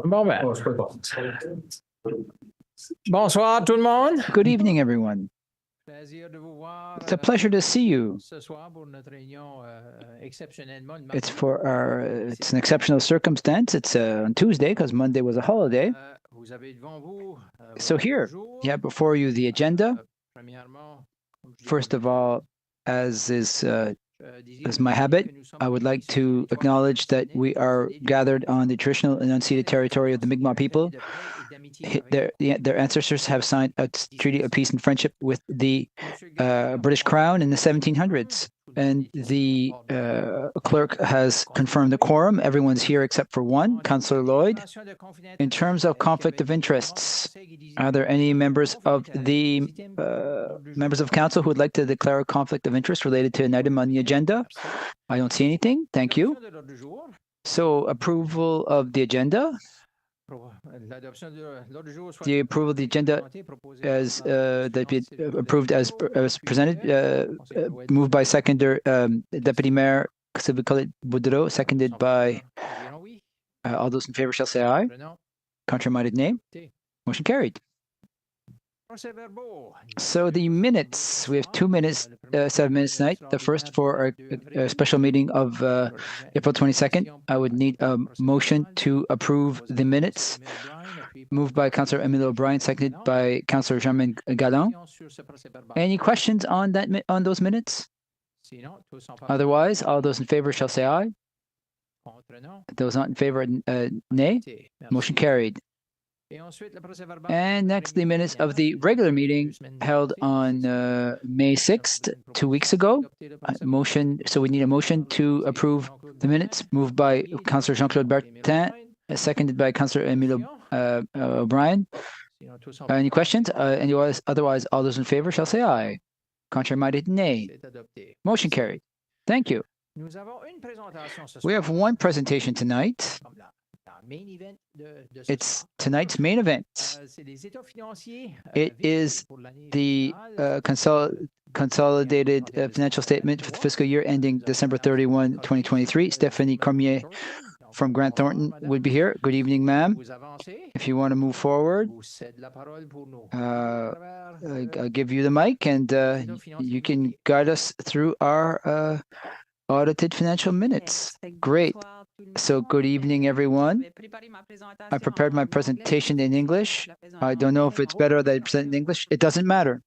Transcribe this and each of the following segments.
Bon ben. Bonsoir tout le monde. Good evening, everyone. It's a pleasure to see you. It's an exceptional circumstance. It's on Tuesday because Monday was a holiday. So here, you have before you the agenda. First of all, as my habit, I would like to acknowledge that we are gathered on the traditional and unceded territory of the Mi'kmaq people. Their ancestors have signed a treaty of peace and friendship with the British Crown in the 1700s. And the clerk has confirmed the quorum. Everyone's here except for one, Councillor Lloyd. In terms of conflict of interests, are there any members of the members of council who would like to declare a conflict of interest related to an item on the agenda? I don't see anything. Thank you. So approval of the agenda. The approval of the agenda as approved as presented, moved by seconder Deputy Mayor Boudreau, seconded by all those in favor shall say aye. Contrary-minded nay. Motion carried. So the minutes, we have 2 minutes, 7 minutes tonight. The first for our special meeting of April 22nd. I would need a motion to approve the minutes. Moved by Councillor Emile O'Brien, seconded by Councillor Germain Galland. Any questions on those minutes? Otherwise, all those in favor shall say aye. Those not in favor, nay. Motion carried. And next, the minutes of the regular meeting held on May 6th, 2 weeks ago. So we need a motion to approve the minutes, moved by Councillor Jean-Claude Bertin, seconded by Councillor Emile O'Brien. Any questions? Otherwise, all those in favor shall say aye. Contrary-minded, nay. Motion carried. Thank you. We have one presentation tonight. It's tonight's main event. It is the consolidated financial statement for the fiscal year ending December 31, 2023. Stephanie Cormier from Grant Thornton would be here. Good evening, ma'am. If you want to move forward, I'll give you the mic and you can guide us through our audited financial minutes. Great. So good evening, everyone. I prepared my presentation in English. I don't know if it's better that I present in English. It doesn't matter.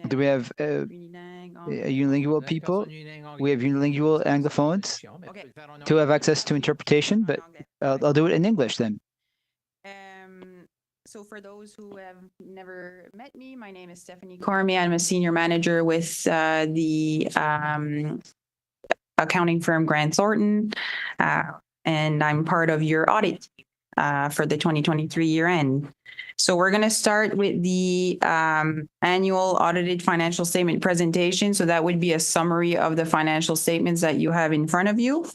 Do we have unilingual people? We have unilingual Anglophones to have access to interpretation, but I'll do it in English then. So for those who have never met me, my name is Stephanie Cormier. I'm a senior manager with the accounting firm Grant Thornton, and I'm part of your audit for the 2023 year end. So we're going to start with the annual audited financial statement presentation. So that would be a summary of the financial statements that you have in front of you.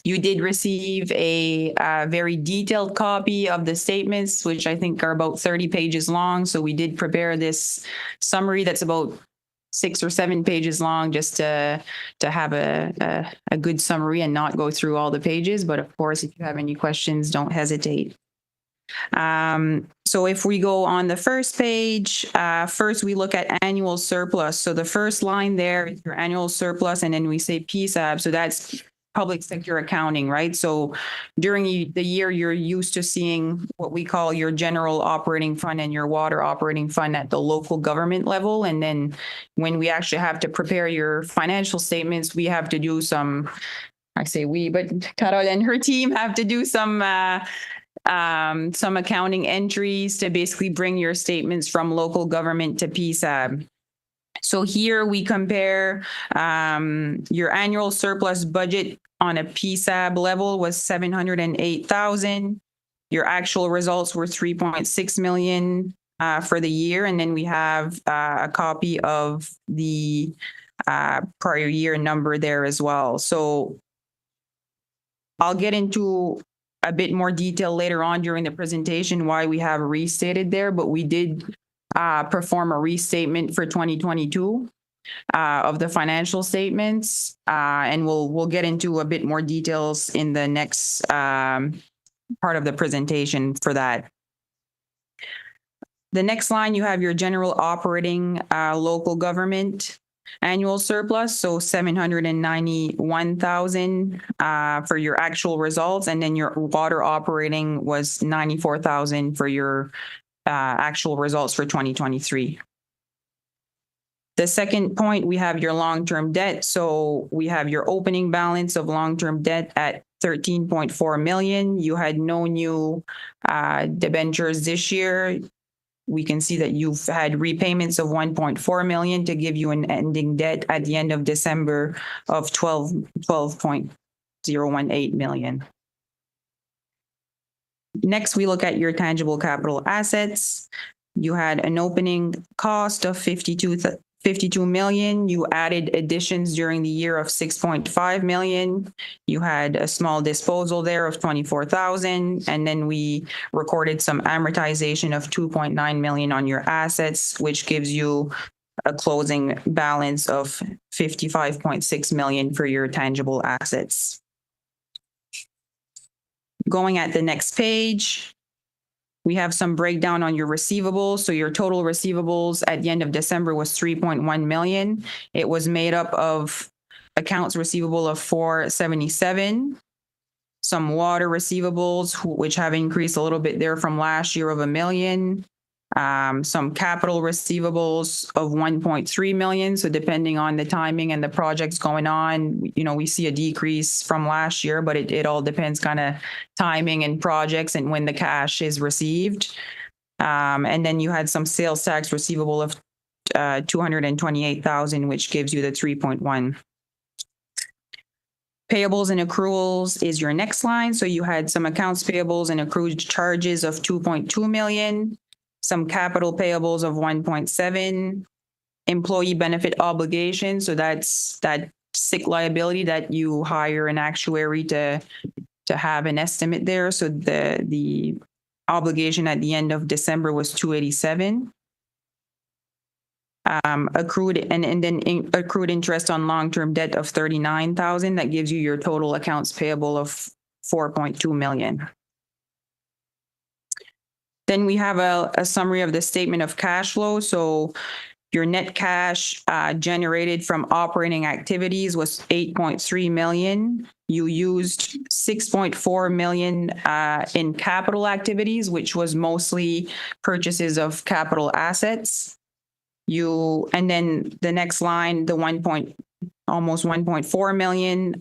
You did receive a very detailed copy of the statements, which I think are about 30 pages long. So we did prepare this summary that's about 6 or 7 pages long, just to have a good summary and not go through all the pages. But of course, if you have any questions, don't hesitate. So if we go on the first page, first we look at annual surplus. So the first line there is your annual surplus, and then we say PSAB. So that's public sector accounting, right? So during the year, you're used to seeing what we call your general operating fund and your water operating fund at the local government level. And then when we actually have to prepare your financial statements, we have to do some, I say we, but Carol and her team have to do some accounting entries to basically bring your statements from local government to PSAB. So here we compare your annual surplus budget on a PSAB level was 708,000. Your actual results were 3.6 million for the year. And then we have a copy of the prior year number there as well. So I'll get into a bit more detail later on during the presentation why we have restated there, but we did perform a restatement for 2022. of the financial statements, and we'll get into a bit more details in the next part of the presentation for that. The next line, you have your general operating local government annual surplus, so 791,000 for your actual results, and then your water operating was 94,000 for your actual results for 2023. The second point, we have your long-term debt. So we have your opening balance of long-term debt at 13.4 million. You had no new debentures this year. We can see that you've had repayments of 1.4 million to give you an ending debt at the end of December of 12.018 million. Next, we look at your tangible capital assets. You had an opening cost of 52 million. You added additions during the year of 6.5 million. You had a small disposal there of 24,000. And then we recorded some amortization of 2.9 million on your assets, which gives you a closing balance of 55.6 million for your tangible assets. Going at the next page, we have some breakdown on your receivables. So your total receivables at the end of December was 3.1 million. It was made up of accounts receivable of 477, some water receivables, which have increased a little bit there from last year of $1 million, some capital receivables of 1.3 million. So depending on the timing and the projects going on, we see a decrease from last year, but it all depends kind of timing and projects and when the cash is received. And then you had some sales tax receivable of 228,000, which gives you the 3.1. Payables and accruals is your next line. So you had some accounts payables and accrued charges of 2.2 million. Some capital payables of 1.7, employee benefit obligations. So that's that sick liability that you hire an actuary to have an estimate there. So the obligation at the end of December was 287. Accrued and then accrued interest on long-term debt of 39,000. That gives you your total accounts payable of 4.2 million. Then we have a summary of the statement of cash flow. So your net cash generated from operating activities was 8.3 million. You used 6.4 million in capital activities, which was mostly purchases of capital assets. And then the next line, the almost 1.4 million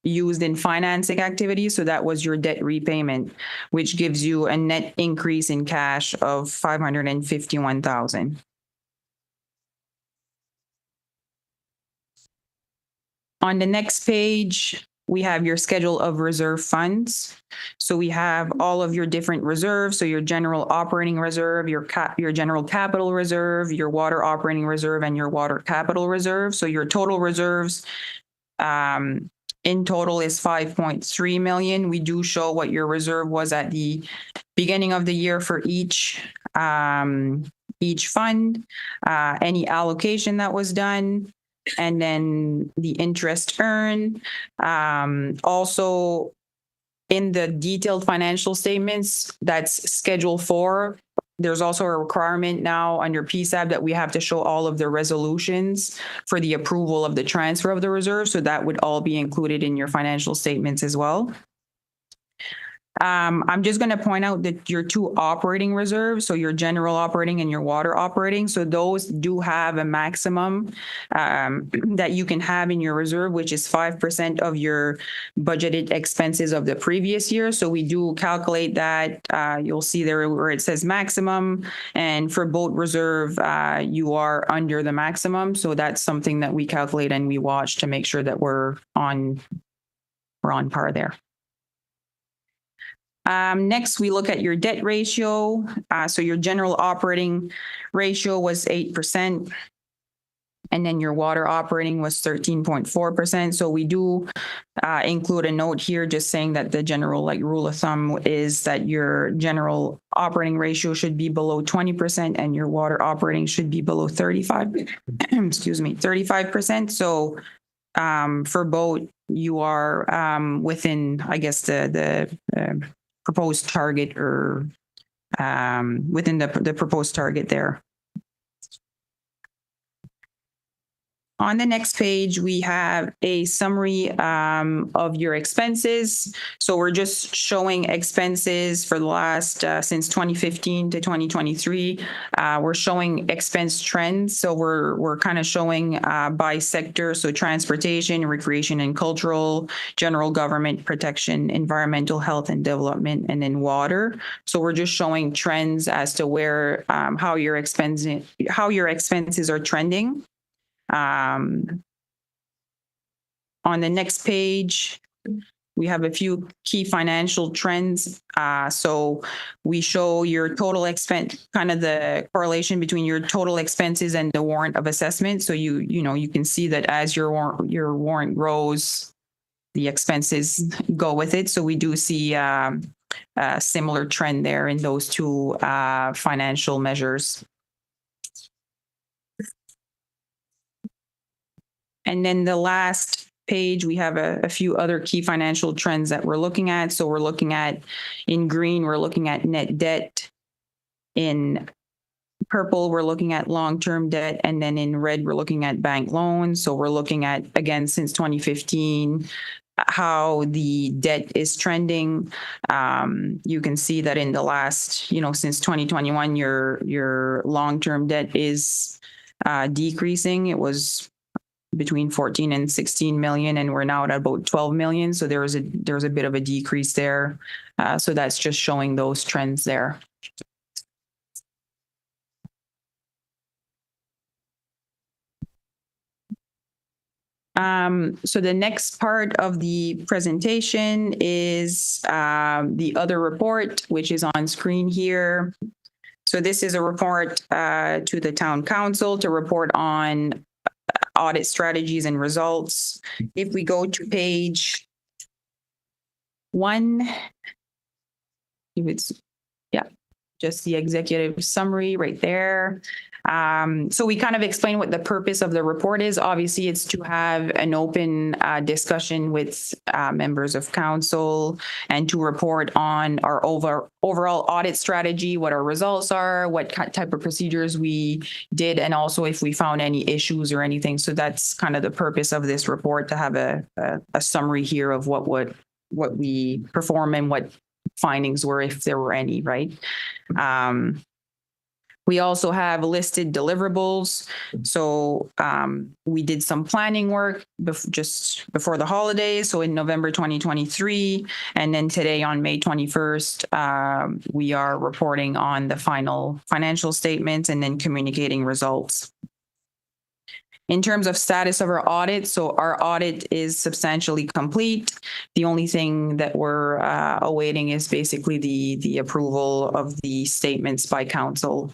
used in financing activities. So that was your debt repayment, which gives you a net increase in cash of 551,000. On the next page, we have your schedule of reserve funds. So we have all of your different reserves. So your general operating reserve, your general capital reserve, your water operating reserve, and your water capital reserve. So your total reserves in total is 5.3 million. We do show what your reserve was at the beginning of the year for each fund, any allocation that was done, and then the interest earned. Also, in the detailed financial statements, that's Schedule 4. There's also a requirement now under PSAB that we have to show all of the resolutions for the approval of the transfer of the reserve. So that would all be included in your financial statements as well. I'm just going to point out that your two operating reserves, so your general operating and your water operating, so those do have a maximum that you can have in your reserve, which is 5% of your budgeted expenses of the previous year. So we do calculate that. You'll see there where it says maximum, and for boat reserve, you are under the maximum. So that's something that we calculate and we watch to make sure that we're on par there. Next, we look at your debt ratio. So your general operating ratio was 8%. And then your water operating was 13.4%. So we do include a note here just saying that the general rule of thumb is that your general operating ratio should be below 20% and your water operating should be below 35%. So for both, you are within, I guess, the proposed target or within the proposed target there. On the next page, we have a summary of your expenses. So we're just showing expenses for the last, since 2015 to 2023. We're showing expense trends. So we're kind of showing by sector. So transportation, recreation and cultural, general government, protection, environmental health and development, and then water. So we're just showing trends as to where, how your expenses are trending. On the next page, we have a few key financial trends. So we show your total expense, kind of the correlation between your total expenses and the warrant of assessment. So you can see that as your warrant grows, the expenses go with it. So we do see a similar trend there in those two financial measures. And then the last page, we have a few other key financial trends that we're looking at. So we're looking at, in green, we're looking at net debt. In purple, we're looking at long-term debt. And then in red, we're looking at bank loans. So we're looking at, again, since 2015, how the debt is trending. You can see that in the last, since 2021, your long-term debt is decreasing. It was between 14 and 16 million, and we're now at about 12 million. So there was a bit of a decrease there. So that's just showing those trends there. So the next part of the presentation is the other report, which is on screen here. So this is a report to the town council to report on audit strategies and results. If we go to page 1, just the executive summary right there. So we kind of explain what the purpose of the report is. Obviously, it's to have an open discussion with members of council and to report on our overall audit strategy, what our results are, what type of procedures we did, and also if we found any issues or anything. So that's kind of the purpose of this report, to have a summary here of what we perform and what findings were, if there were any, right? We also have listed deliverables. So we did some planning work just before the holidays. So in November 2023, and then today on May 21st, we are reporting on the final financial statements and then communicating results. In terms of status of our audit, so our audit is substantially complete. The only thing that we're awaiting is basically the approval of the statements by council.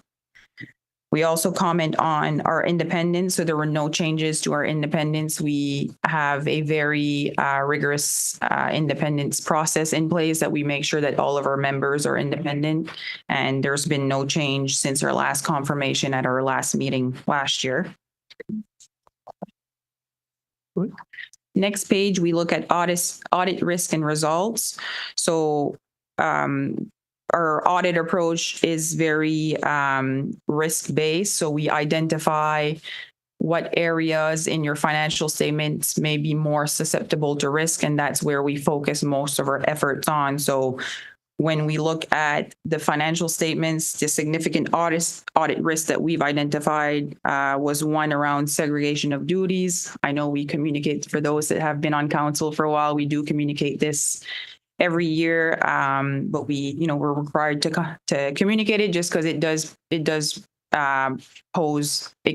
We also comment on our independence. So there were no changes to our independence. We have a very rigorous independence process in place that we make sure that all of our members are independent. And there's been no change since our last confirmation at our last meeting last year. Next page, we look at audit risk and results. So our audit approach is very risk-based. So we identify what areas in your financial statements may be more susceptible to risk, and that's where we focus most of our efforts on. So when we look at the financial statements, the significant audit risk that we've identified was one around segregation of duties. I know we communicate, for those that have been on council for a while, we do communicate this every year, but we're required to communicate it just because it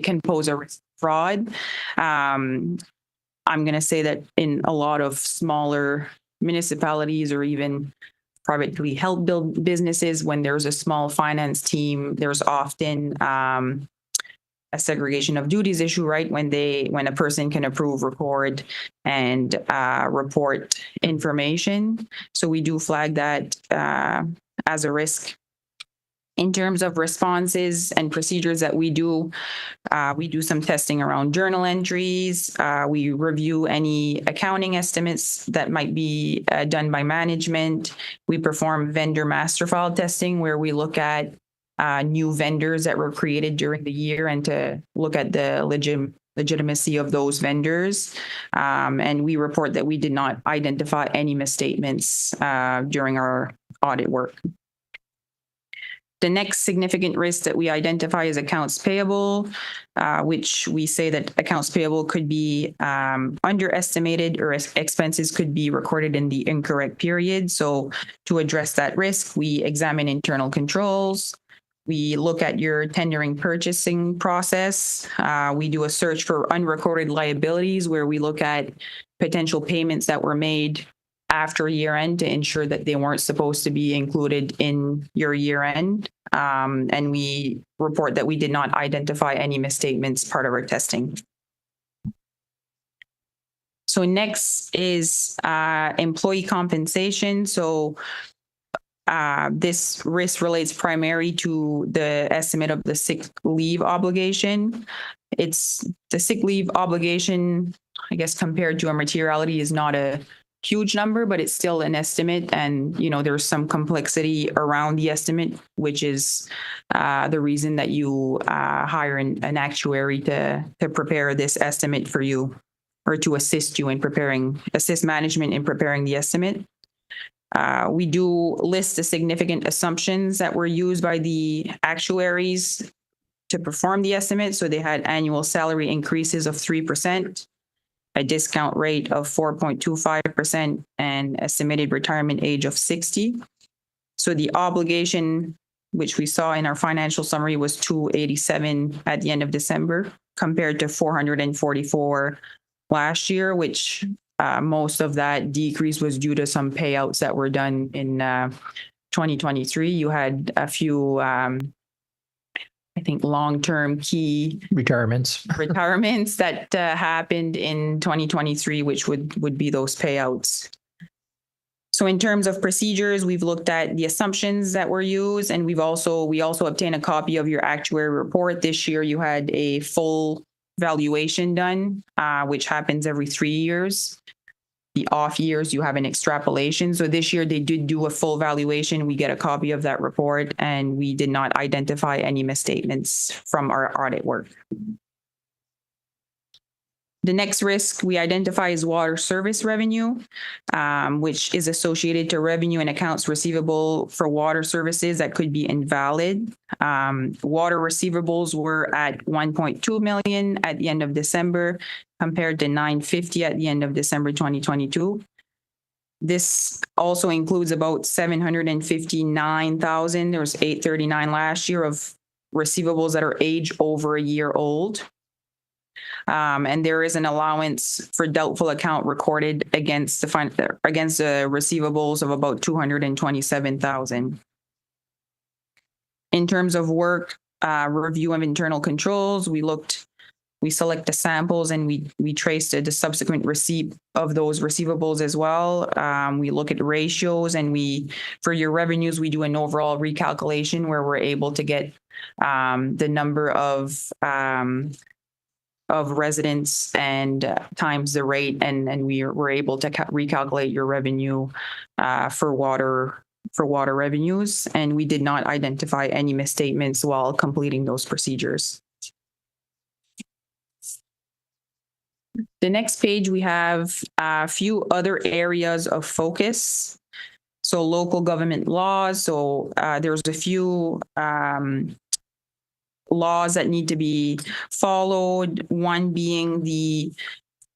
can pose a risk of fraud. I'm going to say that in a lot of smaller municipalities or even privately held businesses, when there's a small finance team, there's often a segregation of duties issue, right? When a person can approve, record, and report information. So we do flag that as a risk. In terms of responses and procedures that we do some testing around journal entries. We review any accounting estimates that might be done by management. We perform vendor master file testing, where we look at new vendors that were created during the year and to look at the legitimacy of those vendors. And we report that we did not identify any misstatements during our audit work. The next significant risk that we identify is accounts payable, which we say that accounts payable could be underestimated or expenses could be recorded in the incorrect period. So to address that risk, we examine internal controls. We look at your tendering purchasing process. We do a search for unrecorded liabilities, where we look at potential payments that were made after year end to ensure that they weren't supposed to be included in your year end. And we report that we did not identify any misstatements part of our testing. So next is employee compensation. So this risk relates primarily to the estimate of the sick leave obligation. It's the sick leave obligation, I guess, compared to a materiality is not a huge number, but it's still an estimate. And, there's some complexity around the estimate, which is the reason that you hire an actuary to prepare this estimate for you, or to assist management in preparing the estimate. We do list the significant assumptions that were used by the actuaries to perform the estimate. So they had annual salary increases of 3%. A discount rate of 4.25%, and estimated retirement age of 60. So the obligation, which we saw in our financial summary, was 287 at the end of December, compared to 444 last year, which most of that decrease was due to some payouts that were done in 2023. You had a few I think long-term key Retirements. that happened in 2023, which would be those payouts. So in terms of procedures, we've looked at the assumptions that were used, and we also obtained a copy of your actuary report. This year, you had a full valuation done, which happens every 3 years. The off years, you have an extrapolation. So this year they did do a full valuation. We get a copy of that report, and we did not identify any misstatements from our audit work. The next risk we identify is water service revenue, which is associated to revenue and accounts receivable for water services that could be invalid. Water receivables were at 1.2 million at the end of December, compared to 950 at the end of December 2022. This also includes about 759,000. There was 839 last year of receivables that are aged over a year old. And there is an allowance for doubtful account recorded against the receivables of about 227,000. In terms of work, review of internal controls, we select the samples, and we traced the subsequent receipt of those receivables as well. We look at ratios, and for your revenues, we do an overall recalculation where we're able to get the number of residents and times the rate, and we're able to recalculate your revenue for water revenues, and we did not identify any misstatements while completing those procedures. The next page, we have a few other areas of focus. So local government laws. So there's a few laws that need to be followed. One being the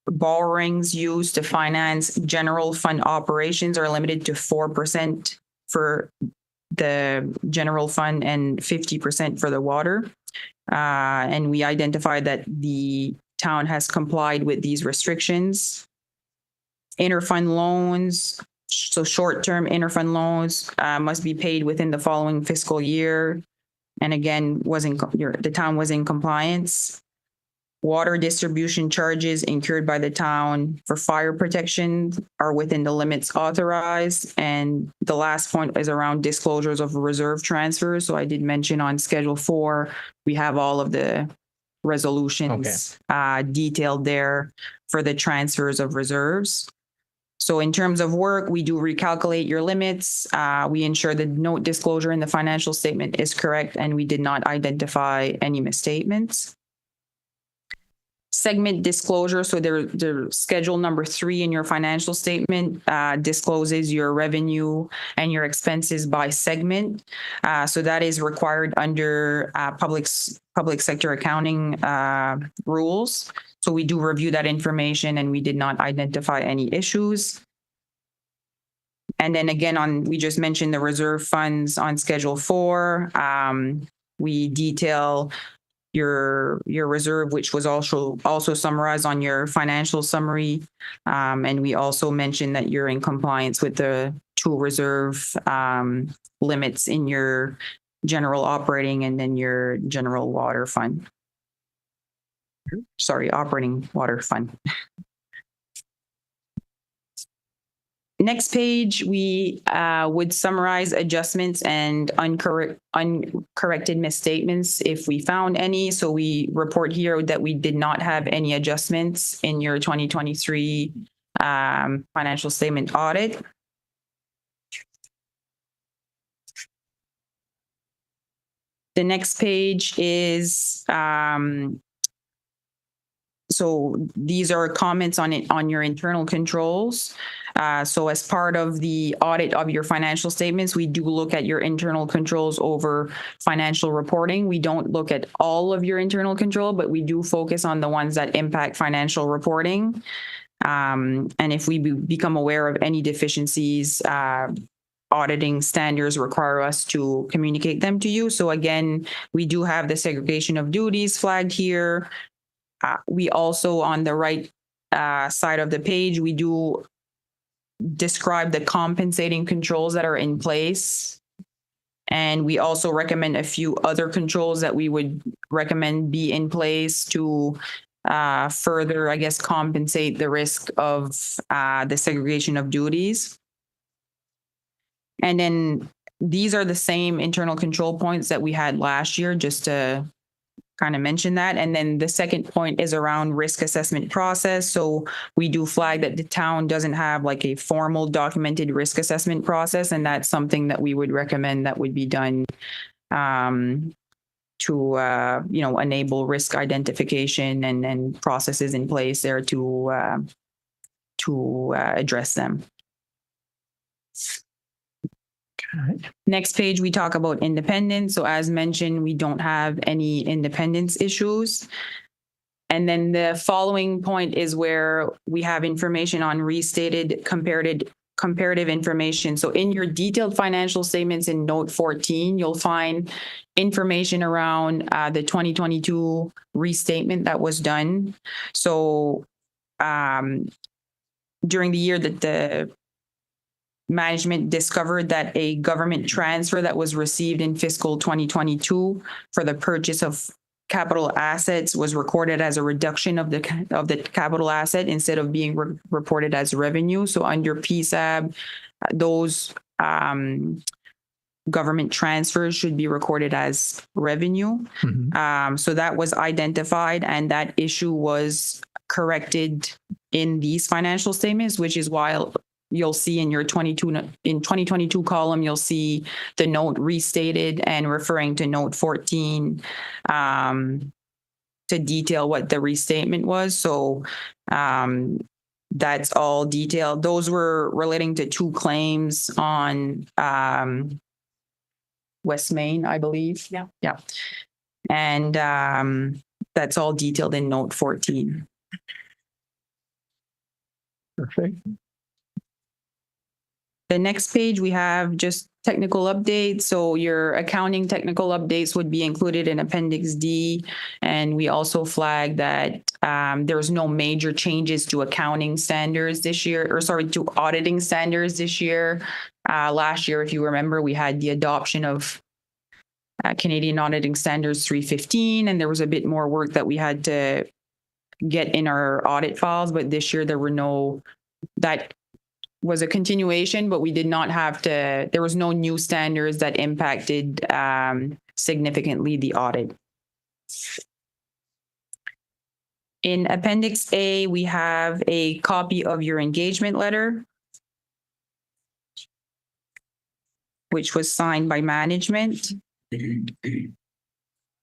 borrowings used to finance general fund operations are limited to 4% for the general fund and 50% for the water. And we identified that the town has complied with these restrictions. Interfund loans, so short-term interfund loans must be paid within the following fiscal year. and again, the town was in compliance. Water distribution charges incurred by the town for fire protection are within the limits authorized. And the last point is around disclosures of reserve transfers. So I did mention on Schedule 4, we have all of the resolutions detailed there for the transfers of reserves. So in terms of work, we do recalculate your limits. We ensure the note disclosure in the financial statement is correct, and we did not identify any misstatements. Segment disclosure. So the schedule number 3 in your financial statement discloses your revenue and your expenses by segment. So that is required under public sector accounting rules. So we do review that information, and we did not identify any issues. And then again, we just mentioned the reserve funds on Schedule 4. We detail your reserve, which was also summarized on your financial summary. And we also mentioned that you're in compliance with the 2 reserve limits in your general operating and then your general water fund. Sorry, operating water fund. Next page, we would summarize adjustments and uncorrected misstatements if we found any. So we report here that we did not have any adjustments in your 2023 financial statement audit. The next page is so these are comments on your internal controls. So as part of the audit of your financial statements, we do look at your internal controls over financial reporting. We don't look at all of your internal control, but we do focus on the ones that impact financial reporting. And if we become aware of any deficiencies, auditing standards require us to communicate them to you. So again, we do have the segregation of duties flagged here. We also, on the right side of the page, we do describe the compensating controls that are in place. And we also recommend a few other controls that we would recommend be in place to further, I guess, compensate the risk of the segregation of duties. And then these are the same internal control points that we had last year, just to kind of mention that. And then the second point is around risk assessment process. So we do flag that the town doesn't have like a formal documented risk assessment process, and that's something that we would recommend that would be done to enable risk identification and processes in place there to address them. Next page, we talk about independence. So as mentioned, we don't have any independence issues. And then the following point is where we have information on restated comparative information. So in your detailed financial statements in note 14, you'll find information around the 2022 restatement that was done. So during the year that the management discovered that a government transfer that was received in fiscal 2022 for the purchase of capital assets was recorded as a reduction of the capital asset instead of being reported as revenue. So under PSAB, those government transfers should be recorded as revenue. So that was identified, and that issue was corrected in these financial statements, which is why you'll see in your 2022 column, you'll see the note restated and referring to note 14 to detail what the restatement was. So that's all detailed. Those were relating to 2 claims on West Main, I believe. Yeah. And that's all detailed in note 14. Perfect. The next page, we have just technical updates. So your accounting technical updates would be included in Appendix D. And we also flag that there's no major changes to accounting standards this year, to auditing standards this year. Last year, if you remember, we had the adoption of Canadian Auditing Standards 315, and there was a bit more work that we had to get in our audit files, but this year that was a continuation, but we did not have to, there was no new standards that impacted significantly the audit. In Appendix A, we have a copy of your engagement letter, which was signed by management.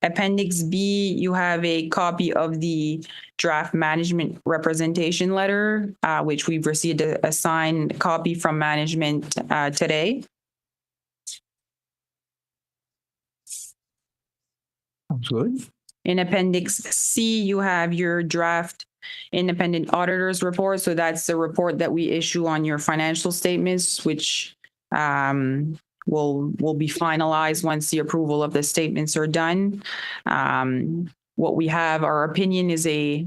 Appendix B, you have a copy of the draft management representation letter, which we've received a signed copy from management today. Sounds good. In Appendix C, you have your draft independent auditor's report. So that's the report that we issue on your financial statements, which will be finalized once the approval of the statements are done. What we have, our opinion is a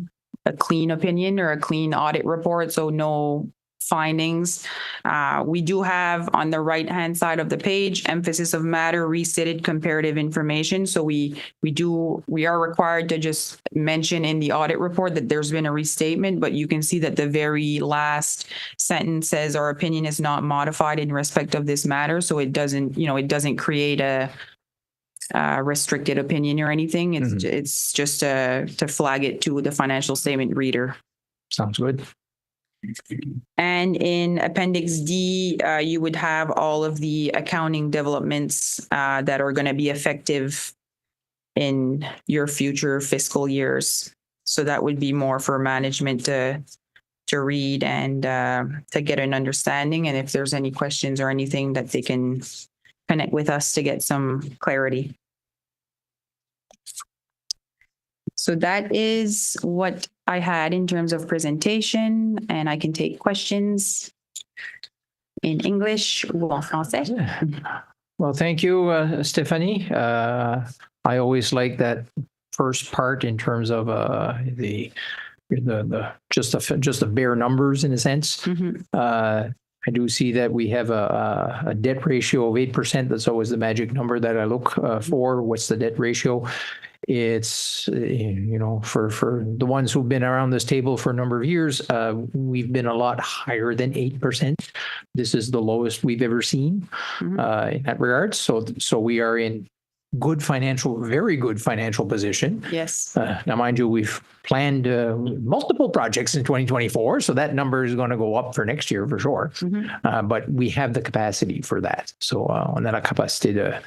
clean opinion or a clean audit report, so no findings. We do have on the right-hand side of the page, emphasis of matter, restated comparative information. So we are required to just mention in the audit report that there's been a restatement, but you can see that the very last sentence says our opinion is not modified in respect of this matter. So it doesn't create a restricted opinion or anything. It's just to flag it to the financial statement reader. Sounds good. And in Appendix D, you would have all of the accounting developments that are going to be effective in your future fiscal years. So that would be more for management to read and to get an understanding. And if there's any questions or anything that they can connect with us to get some clarity. So that is what I had in terms of presentation, and I can take questions in English ou en français. Well, thank you, Stephanie. I always like that first part in terms of just the bare numbers in a sense. I do see that we have a debt ratio of 8%. That's always the magic number that I look for. What's the debt ratio? It's, for the ones who've been around this table for a number of years, we've been a lot higher than 8%. This is the lowest we've ever seen in that regard. So we are in very good financial position. Yes. Now, mind you, we've planned multiple projects in 2024, so that number is going to go up for next year for sure. But we have the capacity for that. So on a la capacité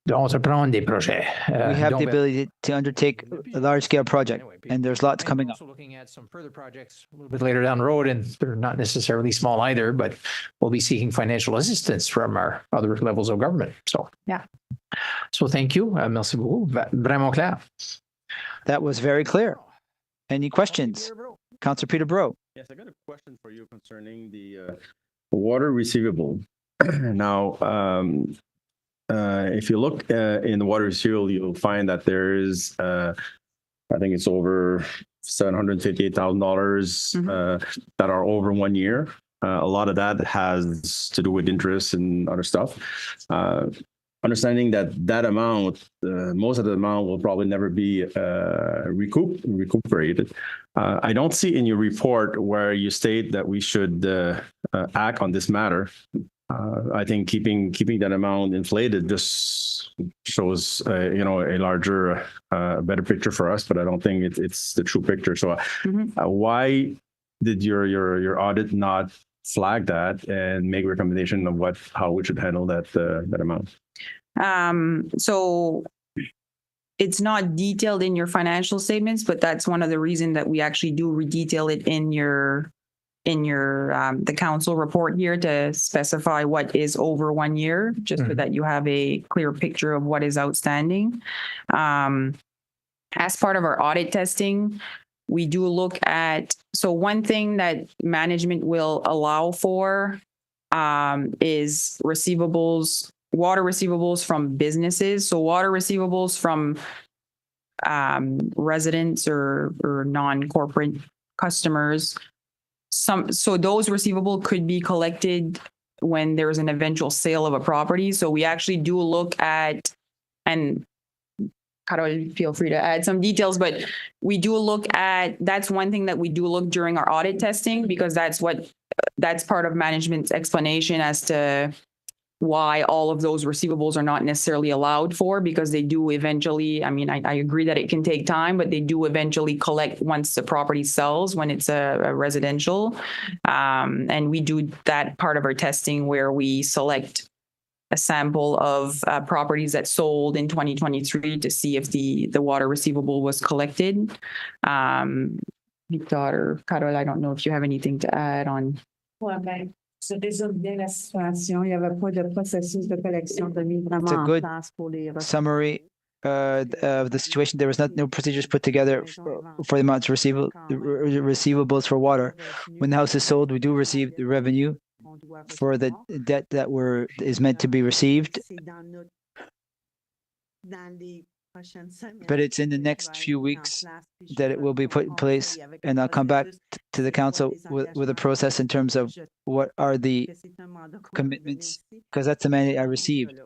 d'entreprendre des projets. We have the ability to undertake a large-scale project, and there's lots coming up. Also looking at some further projects a little bit later down the road, and they're not necessarily small either, but we'll be seeking financial assistance from our other levels of government. So yeah. So thank you. Merci beaucoup. Vraiment clair. That was very clear. Any questions? Councillor Peter Bro. Yes, I got a question for you concerning the water receivable. Now, if you look in the water receivable, you'll find that there is, I think it's over $758,000 that are over 1 year. A lot of that has to do with interest and other stuff. Understanding that amount, most of the amount will probably never be recuperated. I don't see in your report where you state that we should act on this matter. I think keeping that amount inflated just shows a larger, better picture for us, but I don't think it's the true picture. So why did your audit not flag that and make a recommendation of how we should handle that amount? So it's not detailed in your financial statements, but that's one of the reasons that we actually do redetail it in the council report here to specify what is over 1 year, just so that you have a clear picture of what is outstanding. As part of our audit testing, we do look at, so one thing that management will allow for is water receivables from businesses. So water receivables from residents or non-corporate customers. So those receivables could be collected when there's an eventual sale of a property. So we actually do look at and Carol, feel free to add some details, but we do look at, that's one thing that we do look during our audit testing, because that's part of management's explanation as to why all of those receivables are not necessarily allowed for, because they do eventually, I mean, I agree that it can take time, but they do eventually collect once the property sells, when it's a residential. And we do that part of our testing where we select a sample of properties that sold in 2023 to see if the water receivable was collected. Victor or Carol, I don't know if you have anything to add on. Ouais, ben, je résume bien la situation. Il n'y avait pas de processus de collection de mis It's a vraiment en good place pour les summary of the situation. There was no procedures put together for the amounts of receivables for water. When the house is sold, we do receive the revenue for the debt that is meant to be received, but it's in the next few weeks that it will be put in place, and I'll come back to the council with a process in terms of what are the commitments, because that's the mandate I received.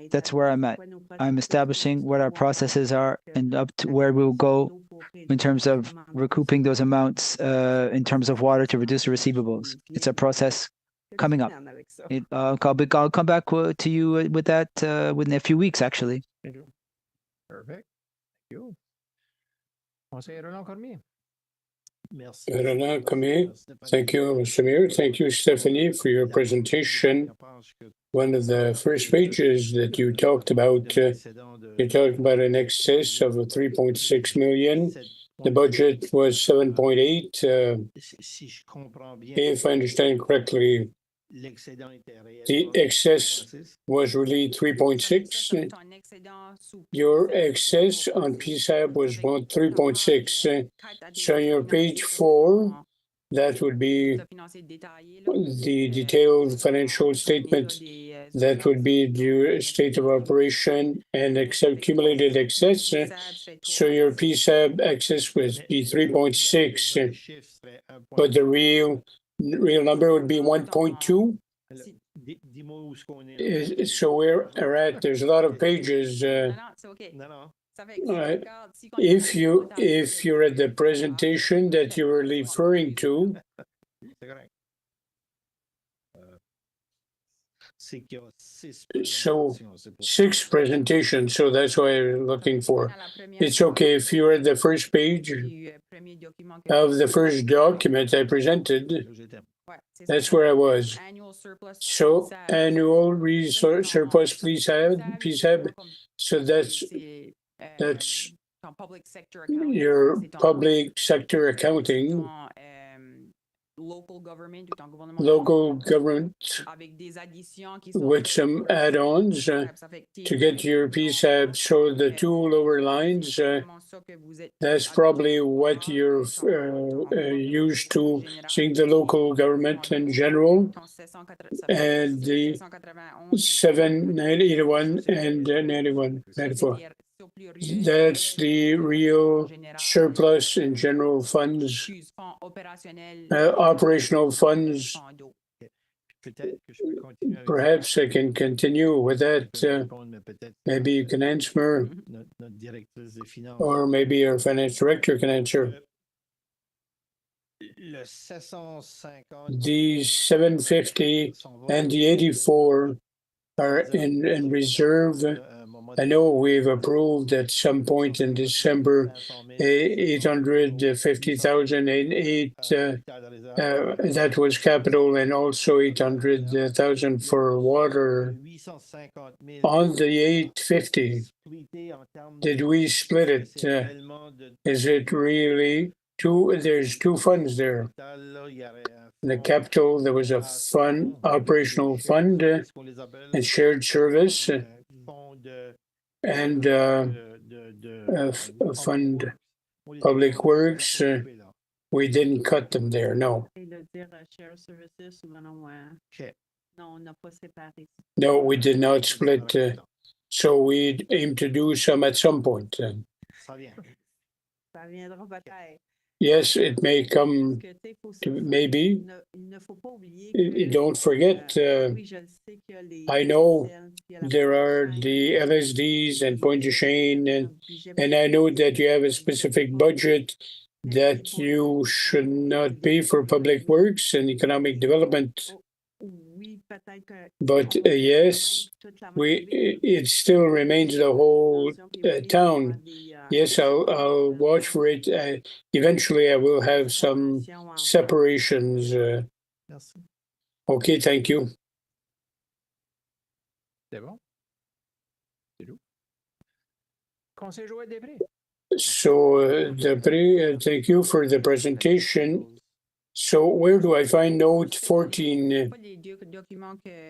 That's where I'm at. I'm establishing what our processes are and up to where we'll go in terms of recouping those amounts in terms of water to reduce the receivables. It's a process coming up. I'll come back to you with that within a few weeks, actually. Perfect. Thank you. Conseiller Roland Cormier. Roland Cormier. Thank you, Mr. Mayor. Thank you, Stephanie, for your presentation. One of the first pages that you talked about an excess of 3.6 million. The budget was 7.8. If I understand correctly, the excess was really 3.6. Your excess on PSAB was 3.6. So on your page 4, that would be the detailed financial statement. That would be the state of operation and accumulated excess. So your PSAB excess would be 3.6, but the real number would be 1.2. So we're at, there's a lot of pages. If you're at the presentation that you were referring to, so 6 presentations, so that's what I'm looking for. It's okay if you're at the first page of the first document I presented. That's where I was. So annual surplus, please have. So that's your public sector accounting. Local government with some add-ons to get your PSAB. So the 2 lower lines, that's probably what you're used to seeing the local government in general, and the 791 and 91, 94. That's the real surplus in general funds, operational funds. Perhaps I can continue with that. Maybe you can answer, or maybe our finance director can answer. The 750 and the 84 are in reserve. I know we've approved at some point in December 850,000 and 8 that was capital, and also 800,000 for water. On the 850, did we split it? Is it really two? There's 2 funds there. In the capital, there was a fund, operational fund, and shared service, and a fund, public works. We didn't cut them there, no. No, we did not split. So we aim to do some at some point. yes, it may come to maybe. Don't forget, I know there are the LSDs and Point de Chêne, and I know that you have a specific budget that you should not pay for public works and economic development. But yes, it still remains the whole town. Yes, I'll watch for it. Eventually, I will have some separations. Okay, thank you. C'est bon? C'est tout. Conseil Joël Després. So, Depré, thank you for the presentation. So, where do I find note 14?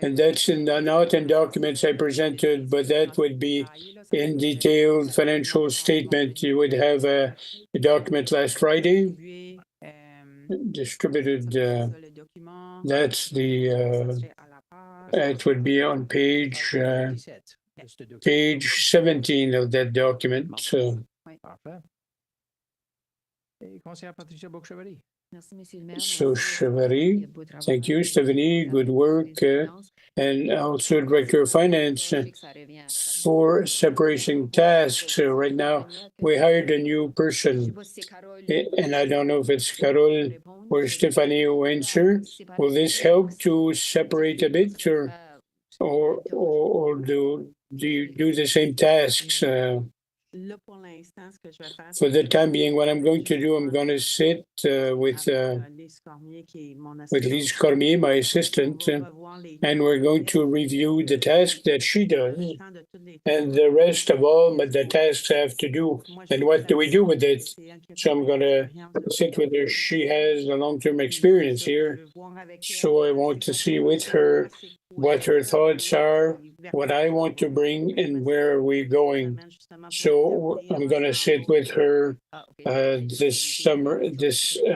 And that's not in documents I presented, but that would be in detailed financial statement. You would have a document last Friday distributed. That's the. It would be on page 17 of that document. Parfait. Et conseillère Patricia Bourg-Chevalier. So, Chevalier, thank you, Stephanie. Good work. And also, Director of Finance for separating tasks. Right now, we hired a new person. And I don't know if it's Carol or Stephanie who answer. Will this help to separate a bit or do you do the same tasks? For the time being, what I'm going to do, I'm going to sit with Lise Cormier, my assistant, and we're going to review the task that she does and the rest of all the tasks I have to do and what do we do with it. So I'm going to sit with her. She has a long-term experience here, so I want to see with her what her thoughts are, what I want to bring, and where are we going. So I'm going to sit with her this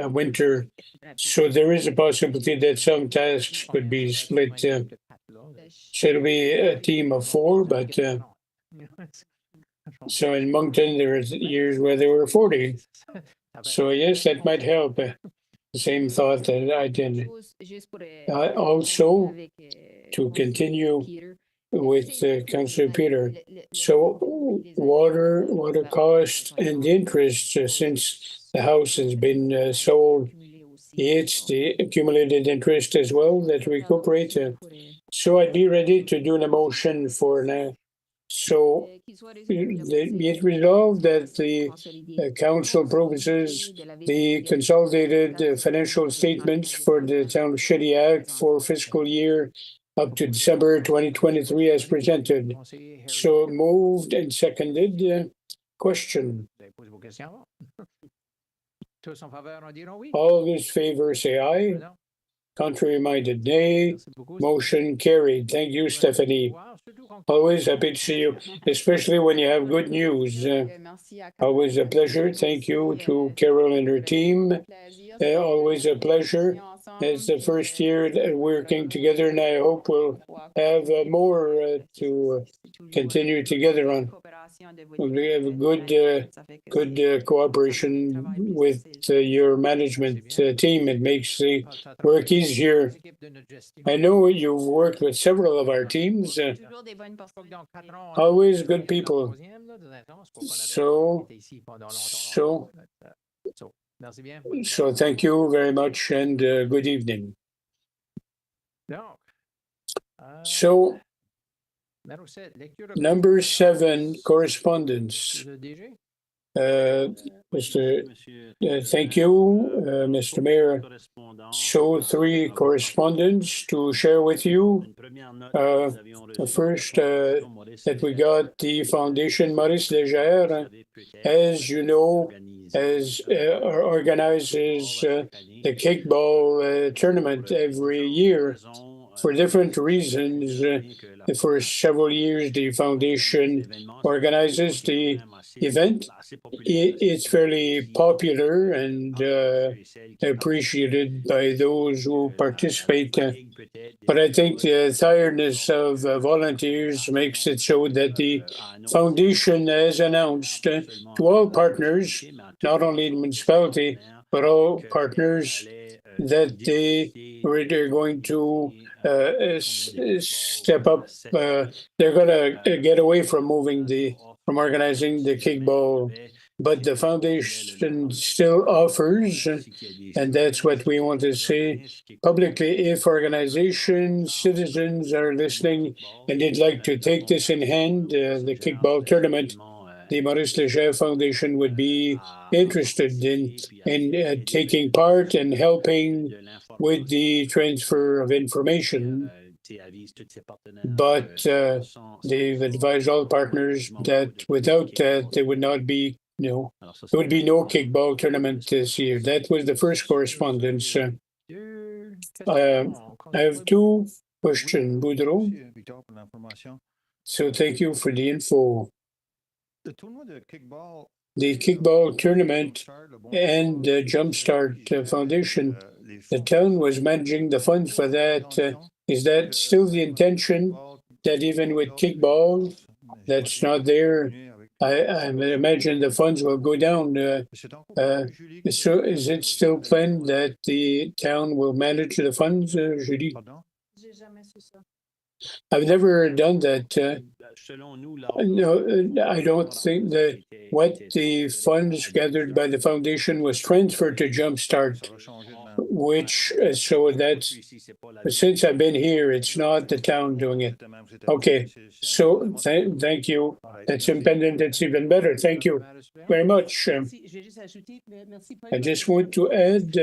winter. So there is a possibility that some tasks could be split. So it'll be a team of 4, but so in Moncton there is years where there were 40. So yes, that might help. The same thought that I did. Also, to continue with Councillor Peter. So water cost and the interest since the house has been sold, it's the accumulated interest as well that recuperates. So I'd be ready to do an motion for now. So be it resolved that the council proposes the consolidated financial statements for the town of Shediac for fiscal year up to December 2023 as presented. So moved and seconded. Question. All those favor say aye. Contrary minded, nay. Motion carried. Thank you, Stephanie. Always happy to see you, especially when you have good news. Always a pleasure. Thank you to Carol and her team. Always a pleasure. It's the first year that we're working together, and I hope we'll have more to continue together on. We have a good cooperation with your management team. It makes the work easier. I know you've worked with several of our teams. Always good people. So thank you very much and good evening. So, number 7, correspondence. Thank you, Mr. Mayor. So 3 correspondence to share with you. First, that we got the Foundation Maurice Légère, as you know, organizes the kickball tournament every year. For different reasons, for several years, the foundation organizes the event. It's fairly popular and appreciated by those who participate. But I think the tiredness of volunteers makes it so that the foundation has announced to all partners, not only the municipality, but all partners that they're going to step up. They're going to get away from from organizing the kickball, but the foundation still offers, and that's what we want to say publicly. If organizations, citizens are listening and they'd like to take this in hand, the kickball tournament, the Maurice Léger Foundation would be interested in taking part and helping with the transfer of information. But they've advised all partners that without that, there would not be, there would be no kickball tournament this year. That was the first correspondence. I have two questions, Boudreau. So thank you for the info. The kickball tournament and the Jumpstart Foundation, the town was managing the funds for that. Is that still the intention that even with kickball, that's not there? I imagine the funds will go down. So is it still planned that the town will manage the funds, Julie? I've never done that. No, I don't think that what the funds gathered by the foundation was transferred to Jumpstart, which, so that's, since I've been here, it's not the town doing it. Okay, so thank you. That's independent, that's even better. Thank you very much. I just want to add,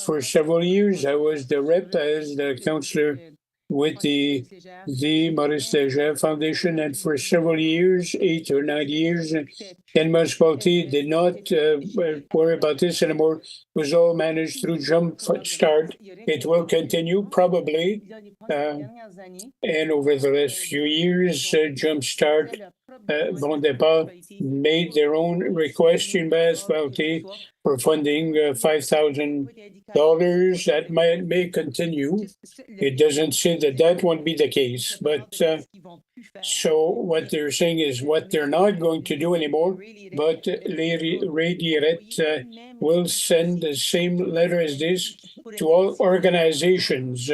for several years, I was the rep as the councillor with the Maurice Léger Foundation, and for several years, 8 or 9 years, the municipality did not worry about this anymore. It was all managed through Jumpstart. It will continue, probably, and over the last few years, Jumpstart, Bon Départ, made their own request to municipality for funding, $5,000. That may continue. It doesn't say that that won't be the case, but so what they're saying is what they're not going to do anymore, but Ray Direct will send the same letter as this to all organizations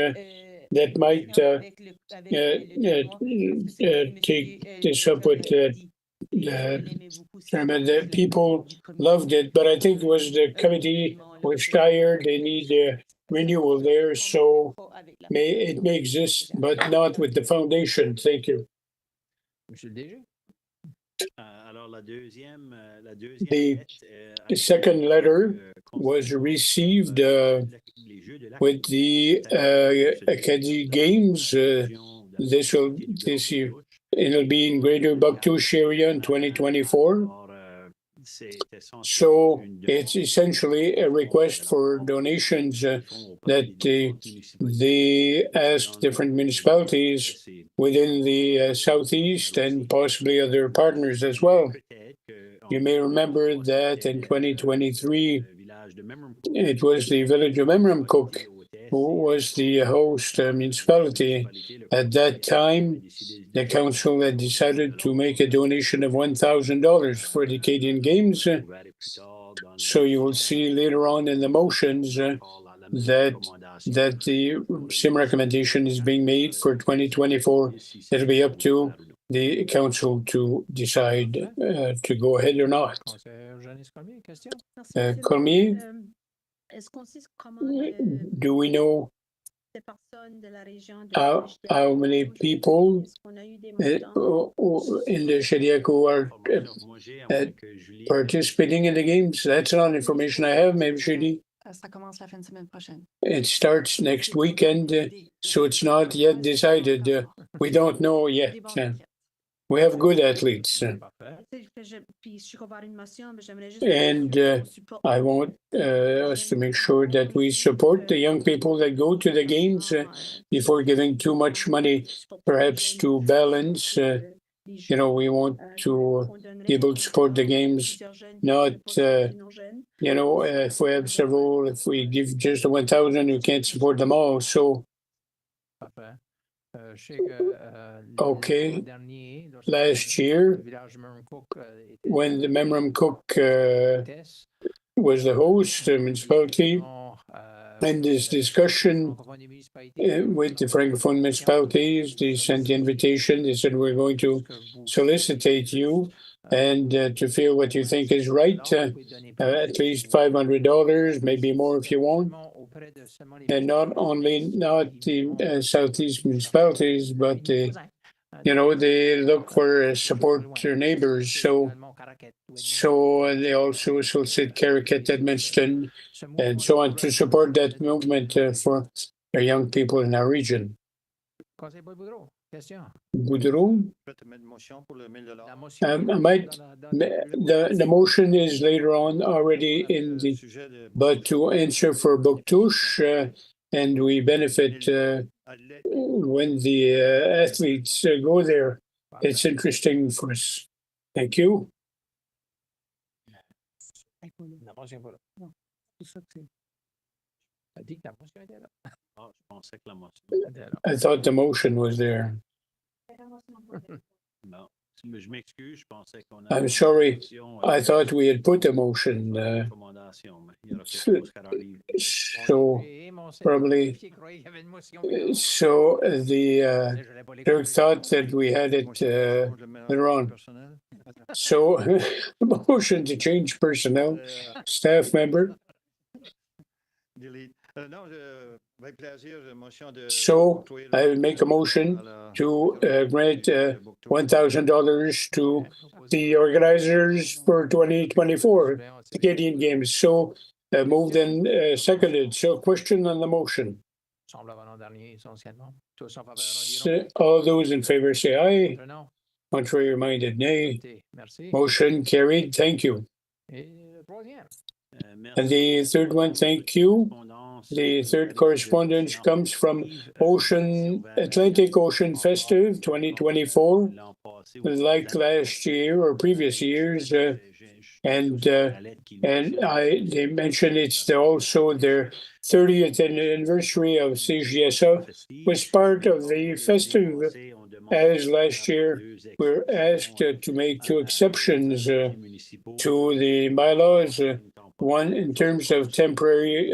that might take this up with the people loved it, but I think it was the committee was tired. They need a renewal there, so it may exist, but not with the foundation. Thank you. The second letter was received with the Acadie Games this year. It'll be in Greater Bouctouche area in 2024. So it's essentially a request for donations that they ask different municipalities within the Southeast and possibly other partners as well. You may remember that in 2023, it was the village of Memramcook who was the host municipality. At that time, the council had decided to make a donation of $1,000 for the Acadian Games. So you will see later on in the motions that the same recommendation is being made for 2024. It'll be up to the council to decide to go ahead or not. Cormier? Do we know how many people in the Shediac who are participating in the games? That's not information I have, maybe, Judy. It starts next weekend, so it's not yet decided. We don't know yet. We have good athletes. And I want us to make sure that we support the young people that go to the games before giving too much money, perhaps to balance. We want to be able to support the games, not, if we have several, if we give just 1,000, you can't support them all. So, okay, last year, when the Memramcook was the host, the municipality, and this discussion with the Francophone municipalities. They sent the invitation. They said, we're going to solicitate you and to feel what you think is right, at least $500, maybe more if you want. And not the Southeast municipalities, but they look for support their neighbors. So they also solicit Caracat, Edmundston, and so on to support that movement for our young people in our region. Boudreau? The motion is later on already in the, but to answer for Bouctouche, and we benefit when the athletes go there. It's interesting for us. Thank you. I thought the motion was there. I'm sorry. I thought we had put a motion. So probably. So the clerk thought that we had it later on. So motion to change personnel, staff member. So I will make a motion to grant $1,000 to the organizers for 2024 Canadian Games. So moved and seconded. So question on the motion. All those in favor say aye. Contrary minded, nay. Motion carried. Thank you. And the third one, thank you. The third correspondence comes from Atlantic Ocean Festive 2024, like last year or previous years, and they mentioned it's also their 30th anniversary of CGSA was part of the festive. As last year, we're asked to make two exceptions to the bylaws. One in terms of temporary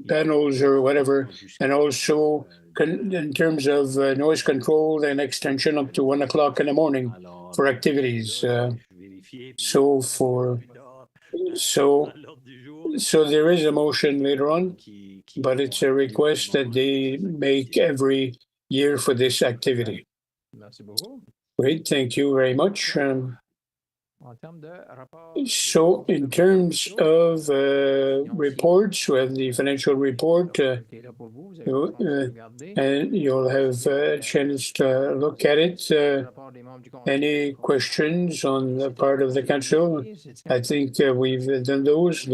panels or whatever, and also in terms of noise control and extension up to 1 o'clock in the morning for activities. So there is a motion later on, but it's a request that they make every year for this activity. Great, thank you very much. So in terms of reports, we have the financial report, and you'll have a chance to look at it. Any questions on the part of the council? I think we've done those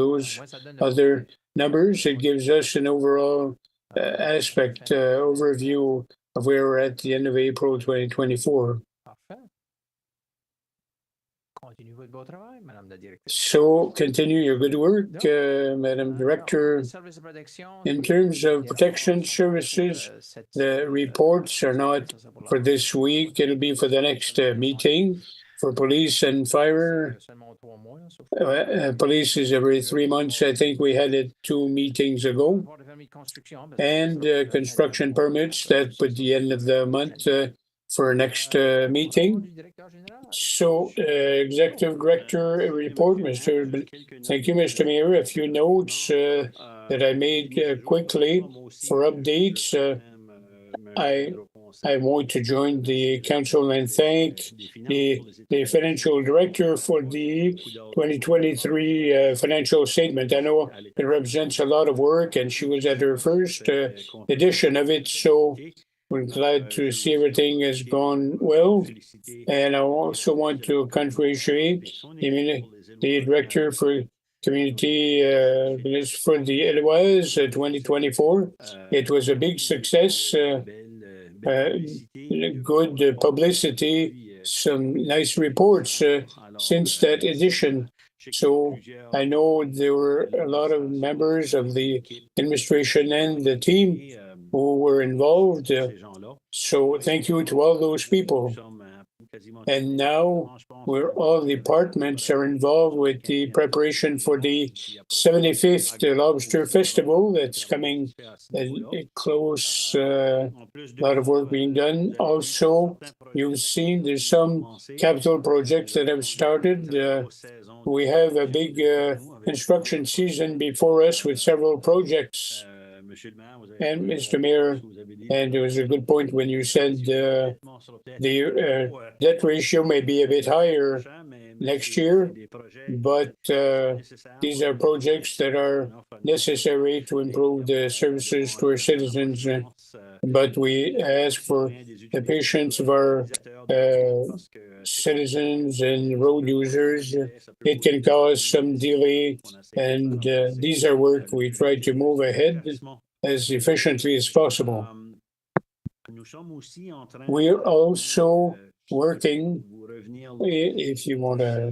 other numbers. It gives us an overall overview of where we're at the end of April 2024. So continue your good work, Madam Director. In terms of protection services, the reports are not for this week. It'll be for the next meeting. For police and fire, police is every 3 months. I think we had it 2 meetings ago. And construction permits, that put the end of the month for next meeting. So, Executive Director report, Thank you, Mr. Mayor. A few notes that I made quickly for updates. I want to join the council and thank the financial director for the 2023 financial statement. I know it represents a lot of work, and she was at her first edition of it, so we're glad to see everything has gone well. And I also want to congratulate the director for community for the Eloise 2024. It was a big success, good publicity, some nice reports since that edition. So I know there were a lot of members of the administration and the team who were involved. So thank you to all those people. And now where all departments are involved with the preparation for the 75th Lobster Festival that's coming close. A lot of work being done. Also, you've seen there's some capital projects that have started. We have a big construction season before us with several projects. And Mr. Mayor, and it was a good point when you said the debt ratio may be a bit higher next year, but these are projects that are necessary to improve the services to our citizens. But we ask for the patience of our citizens and road users. It can cause some delay, and these are work we try to move ahead as efficiently as possible. We're also working, if you want to,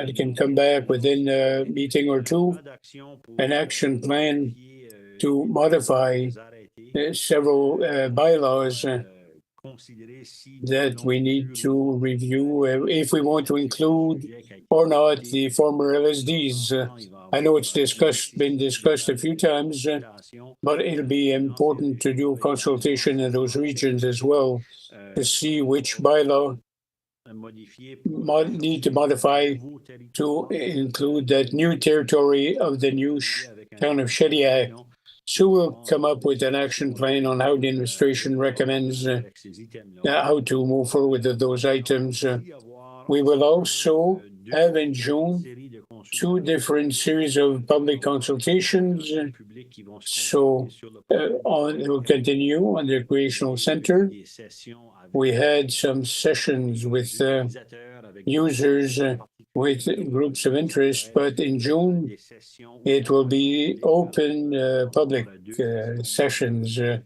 I can come back within a meeting or two, an action plan to modify several bylaws that we need to review if we want to include or not the former LSDs. I know it's been discussed a few times, but it'll be important to do consultation in those regions as well to see which bylaw need to modify to include that new territory of the new town of Shediac. So we'll come up with an action plan on how the administration recommends how to move forward with those items. We will also have in June 2 different series of public consultations. So we'll continue on the recreational center. We had some sessions with users with groups of interest, but in June it will be open public sessions, 2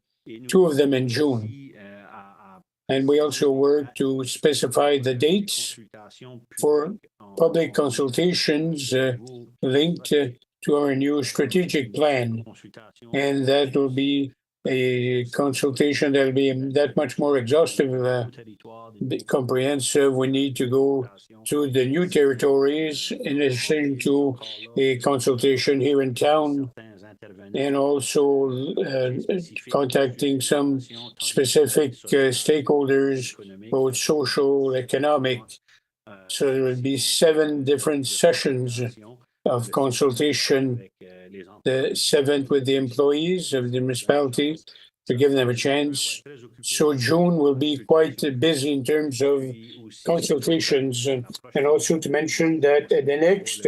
of them in June. And we also work to specify the dates for public consultations linked to our new strategic plan. And that will be a consultation that will be that much more exhaustive, comprehensive. We need to go to the new territories in addition to a consultation here in town, and also contacting some specific stakeholders, both social, economic. So there will be 7 different sessions of consultation, the 7th with the employees of the municipality to give them a chance. So June will be quite busy in terms of consultations. And also to mention that at the next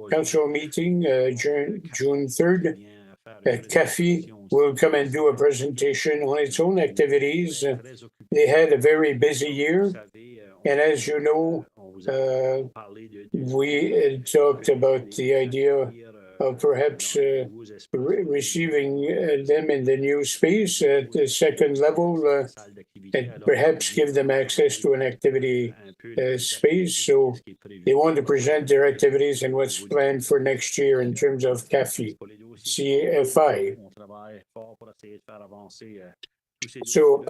council meeting, June 3rd, CAFI will come and do a presentation on its own activities. They had a very busy year. And as you know, we talked about the idea of perhaps receiving them in the new space at the second level, and perhaps give them access to an activity space. So they want to present their activities and what's planned for next year in terms of CAFI. So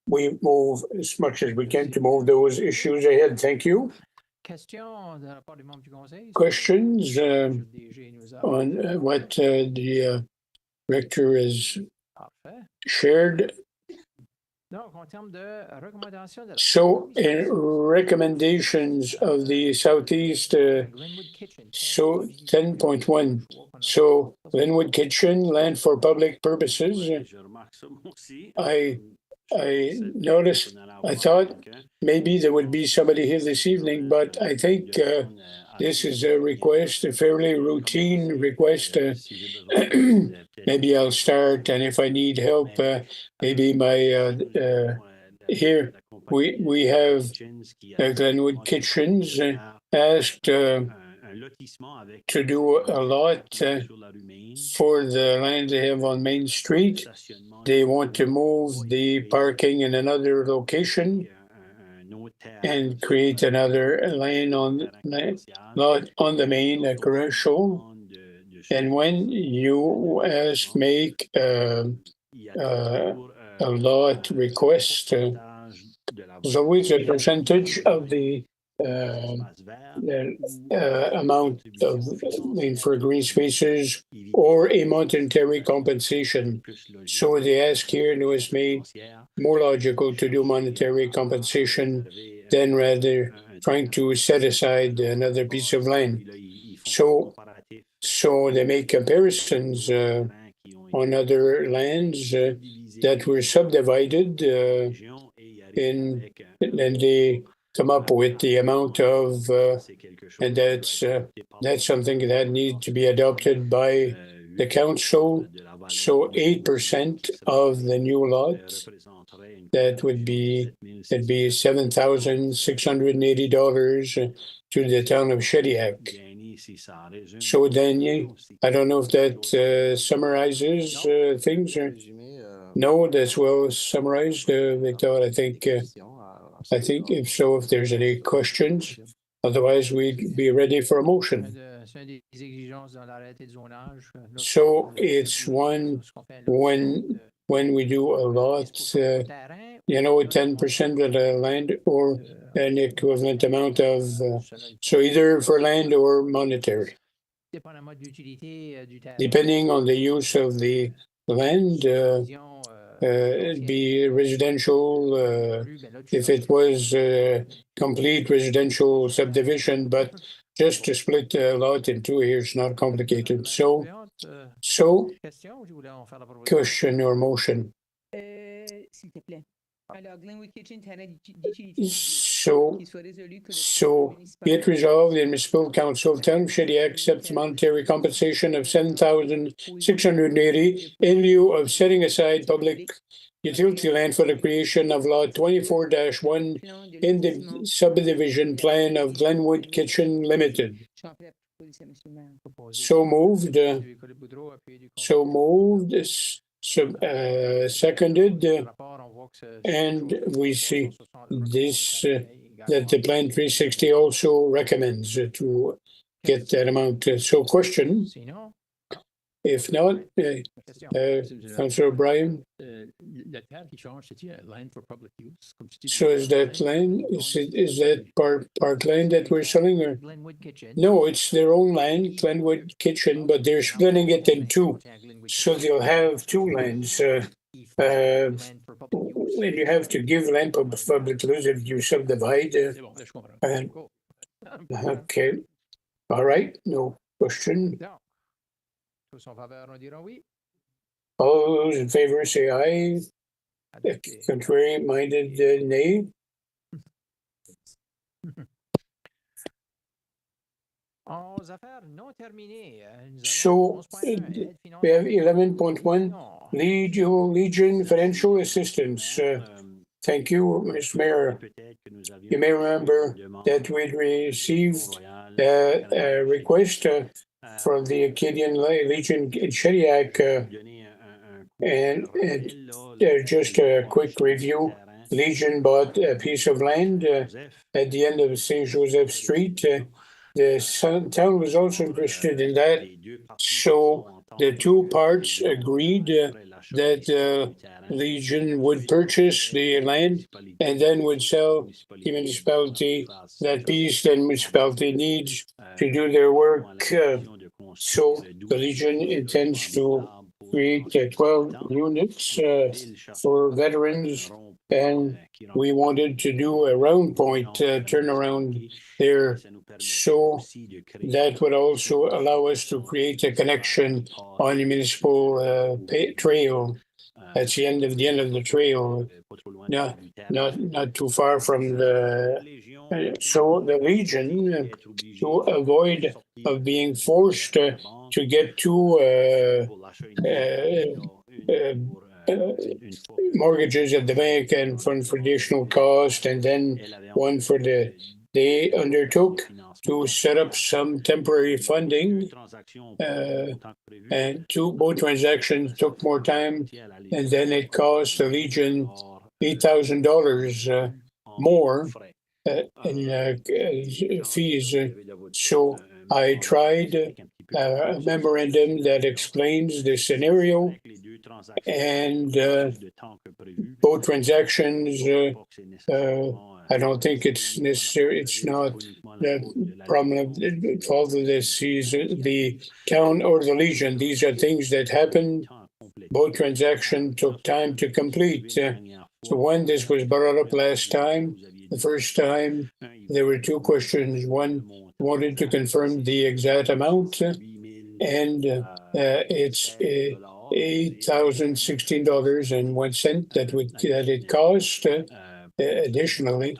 we move as much as we can to move those issues ahead. Thank you. Questions on what the director has shared? So in recommendations of the Southeast, so 10.1, so Linwood Kitchen, land for public purposes. I noticed, I thought maybe there would be somebody here this evening, but I think this is a request, a fairly routine request. Maybe I'll start, and if I need help, maybe my here we have Glenwood Kitchens asked to do a lot for the land they have on Main Street. They want to move the parking in another location and create another lane on lot on the main commercial. And when you make a lot request, there's always a percentage of the amount of, for green spaces or a monetary compensation. So they ask here, and it was made more logical to do monetary compensation than rather trying to set aside another piece of land. So they make comparisons on other lands that were subdivided and they come up with the amount of, and that's something that needs to be adopted by the council. So 8% of the new lot, that would be, it'd be $7,680 to the town of Shediac. So then, I don't know if that summarizes things or no, that's well summarized, Victor. I think if so, if there's any questions, otherwise we'd be ready for a motion. So it's one when we do a lot, 10% of the land or an equivalent amount of, so either for land or monetary. Depending on the use of the land, it'd be residential, if it was complete residential subdivision, but just to split the lot in two here is not complicated. So question or motion. So be it resolved, the municipal council of town of Shediac accepts monetary compensation of $7,680 in lieu of setting aside public utility land for the creation of lot 24-1 in the subdivision plan of Glenwood Kitchen Limited. So moved. Seconded, and we see this that the Plan 360 also recommends to get that amount. So question, if not, Councillor O'Brien. So is that land, is that park land that we're selling, or? No, it's their own land, Glenwood Kitchen, but they're splitting it in two. So they'll have two lands. And you have to give land public use if you subdivide. Okay. All right, no question. All those in favor say aye. Contrary minded, nay. So we have 11.1 Legion Financial Assistance. Thank you, Mr. Mayor. You may remember that we'd received a request from the Acadian Legion in Shediac, and just a quick review. Legion bought a piece of land at the end of St. Joseph Street. The town was also interested in that, so the two parts agreed that Legion would purchase the land and then would sell the municipality that piece that municipality needs to do their work. So the Legion intends to create 12 units for veterans, and we wanted to do a round point turnaround there. So that would also allow us to create a connection on the municipal trail. That's the end of the trail. Not too far from the. So the Legion, to avoid of being forced to get two mortgages at the bank, and one for additional cost, and then one for they undertook to set up some temporary funding, and both transactions took more time, and then it cost the Legion $8,000 more in fees. So I tried a memorandum that explains the scenario and both transactions. I don't think it's necessary. It's not the problem of the fault of the town or the Legion. These are things that happen. Both transactions took time to complete. So when this was brought up last time, the first time, there were two questions. One wanted to confirm the exact amount, and it's $8,016.01 that it cost additionally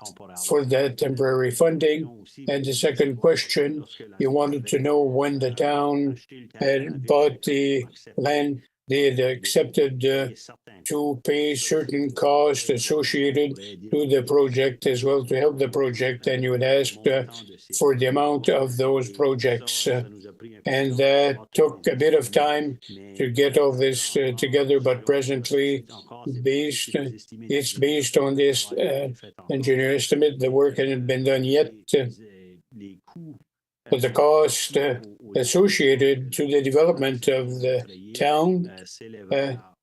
for that temporary funding. And the second question, you wanted to know when the town had bought the land, they had accepted to pay certain costs associated to the project as well to help the project, and you had asked for the amount of those projects. And that took a bit of time to get all this together, but presently it's based on this engineer estimate. The work hasn't been done yet. But the cost associated to the development of the town,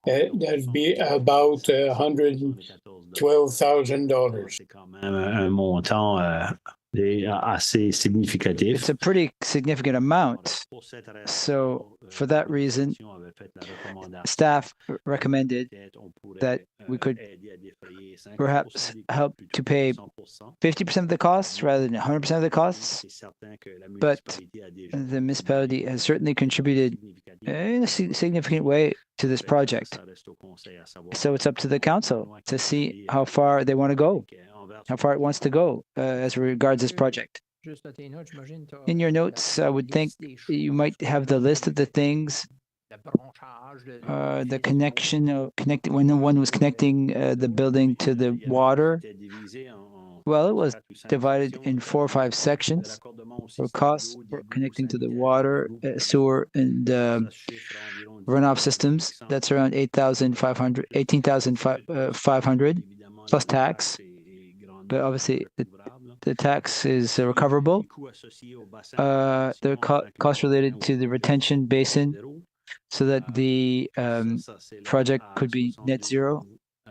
that'd be about $112,000. It's a pretty significant amount. So for that reason, staff recommended that we could perhaps help to pay 50% of the costs rather than 100% of the costs. But the municipality has certainly contributed in a significant way to this project. So it's up to the council to see how far they want to go, how far it wants to go as regards this project. In your notes, I would think you might have the list of the things, the connection, when the one was connecting the building to the water. Well, it was divided in 4 or 5 sections for costs for connecting to the water, sewer, and runoff systems. That's around 18,500 plus tax. But obviously, the tax is recoverable. The cost related to the retention basin, so that the project could be net zero,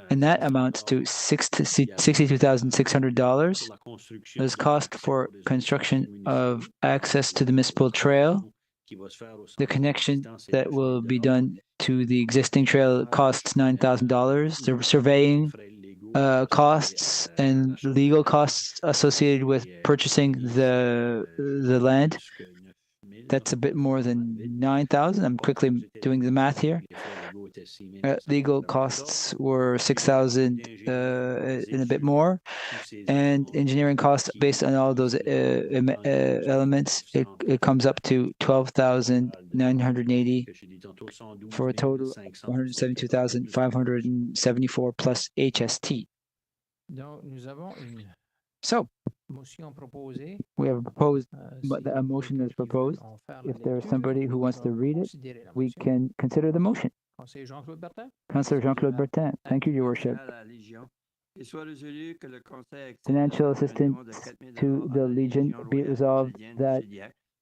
and that amounts to $62,600. There's cost for construction of access to the municipal trail. The connection that will be done to the existing trail costs $9,000. The surveying costs and legal costs associated with purchasing the land, that's a bit more than 9,000. I'm quickly doing the math here. Legal costs were 6,000 and a bit more, and engineering costs based on all those elements, it comes up to 12,980 for a total of 172,574 plus HST. So we have a motion that's proposed. If there's somebody who wants to read it, we can consider the motion. Councillor Jean-Claude Bertin. Thank you, Your Worship. Financial assistance to the Legion, be it resolved that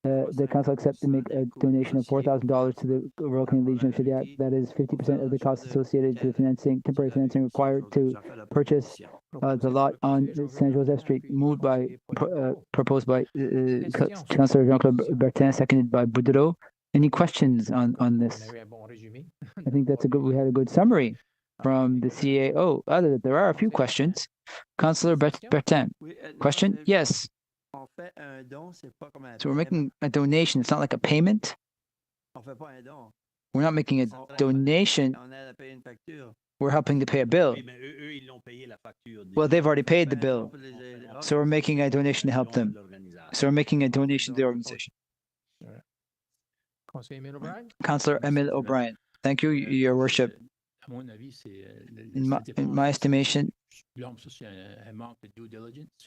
the council accept to make a donation of $4,000 to the Royal Canadian Legion of Shediac. That is 50% of the costs associated to the temporary financing required to purchase the lot on Saint Joseph Street, proposed by Councillor Jean-Claude Bertin, seconded by Boudreau. Any questions on this? I think we had a good summary from the CAO. There are a few questions. Councillor Bertin, question? Yes. So we're making a donation. It's not like a payment. We're not making a donation. We're helping to pay a bill. Well, they've already paid the bill. So we're making a donation to help them. So we're making a donation to the organization. Councillor Emile O'Brien. Thank you, Your Worship. In my estimation,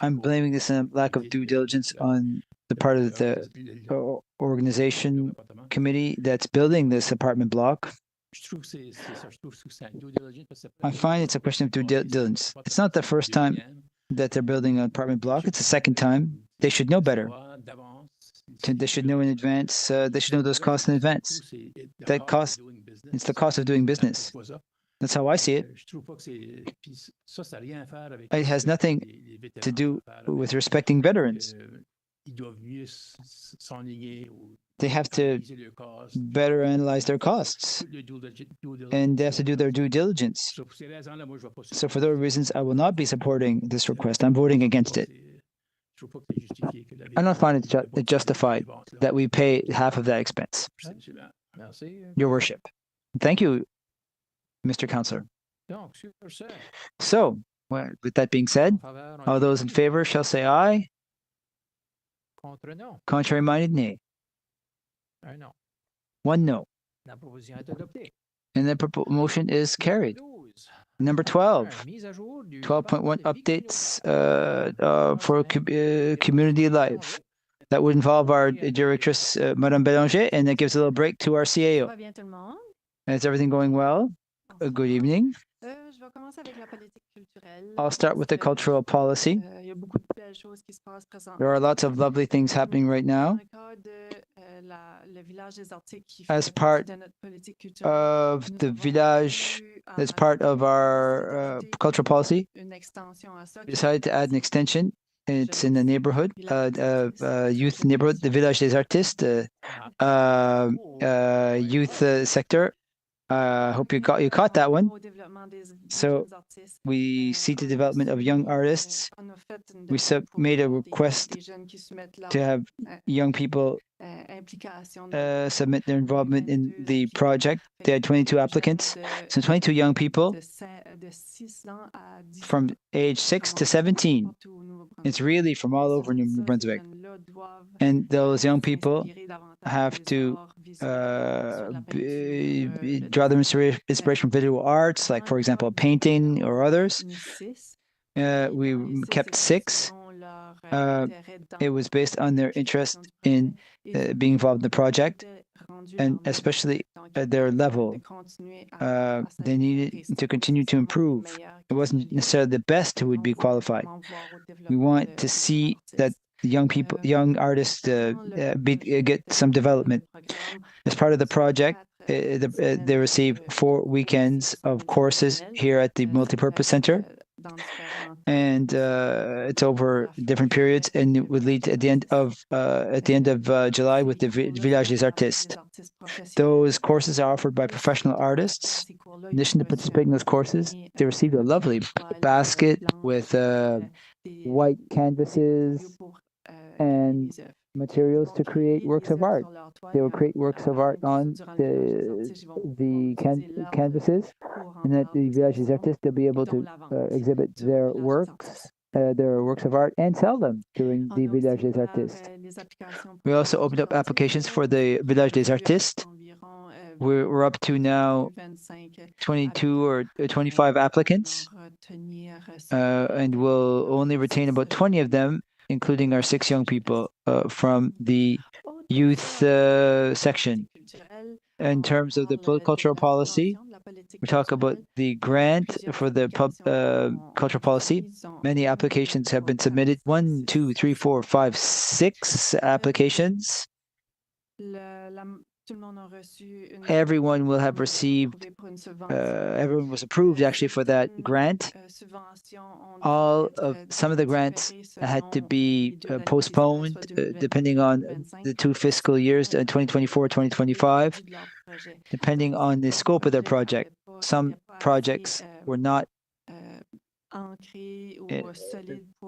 I'm blaming this on a lack of due diligence on the part of the organization committee that's building this apartment block. I find it's a question of due diligence. It's not the first time that they're building an apartment block. It's the second time. They should know better. They should know in advance. They should know those costs in advance. That cost, it's the cost of doing business. That's how I see it. It has nothing to do with respecting veterans. They have to better analyze their costs, and they have to do their due diligence. So for those reasons, I will not be supporting this request. I'm voting against it. I don't find it justified that we pay half of that expense. Your worship. Thank you, Mr. Councillor. So, with that being said, all those in favor shall say aye. Contrary minded, nay. One no. And the motion is carried. Number 12. 12.1 updates for community life. That would involve our directress, Madame Bélanger, and that gives a little break to our CAO. Is everything going well? Good evening. I'll start with the cultural policy. There are lots of lovely things happening right now. As part of the village, as part of our cultural policy, we decided to add an extension. It's in the neighborhood, youth neighborhood, the Village des Artistes, youth sector. I hope you caught that one. So we see the development of young artists. We made a request to have young people submit their involvement in the project. They had 22 applicants, so 22 young people from age 6 to 17. It's really from all over New Brunswick. And those young people have to draw their inspiration from visual arts, like, for example, painting or others. We kept 6. It was based on their interest in being involved in the project, and especially at their level. They needed to continue to improve. It wasn't necessarily the best who would be qualified. We want to see that young artists get some development. As part of the project, they receive 4 weekends of courses here at the Multipurpose Center. And it's over different periods, and it would lead to, at the end of July with the Village des Artistes. Those courses are offered by professional artists. In addition to participating in those courses, they received a lovely basket with white canvases and materials to create works of art. They will create works of art on the canvases, and at the Village des Artistes, they'll be able to exhibit their works of art and sell them during the Village des Artistes. We also opened up applications for the Village des Artistes. We're up to now 22 or 25 applicants, and we'll only retain about 20 of them, including our 6 young people from the youth section. In terms of the cultural policy, we talk about the grant for the cultural policy. Many applications have been submitted. 1, 2, 3, 4, 5, 6 applications. Everyone will have received, everyone was approved actually for that grant. Some of the grants had to be postponed depending on the 2 fiscal years, 2024, 2025, depending on the scope of their project. Some projects were not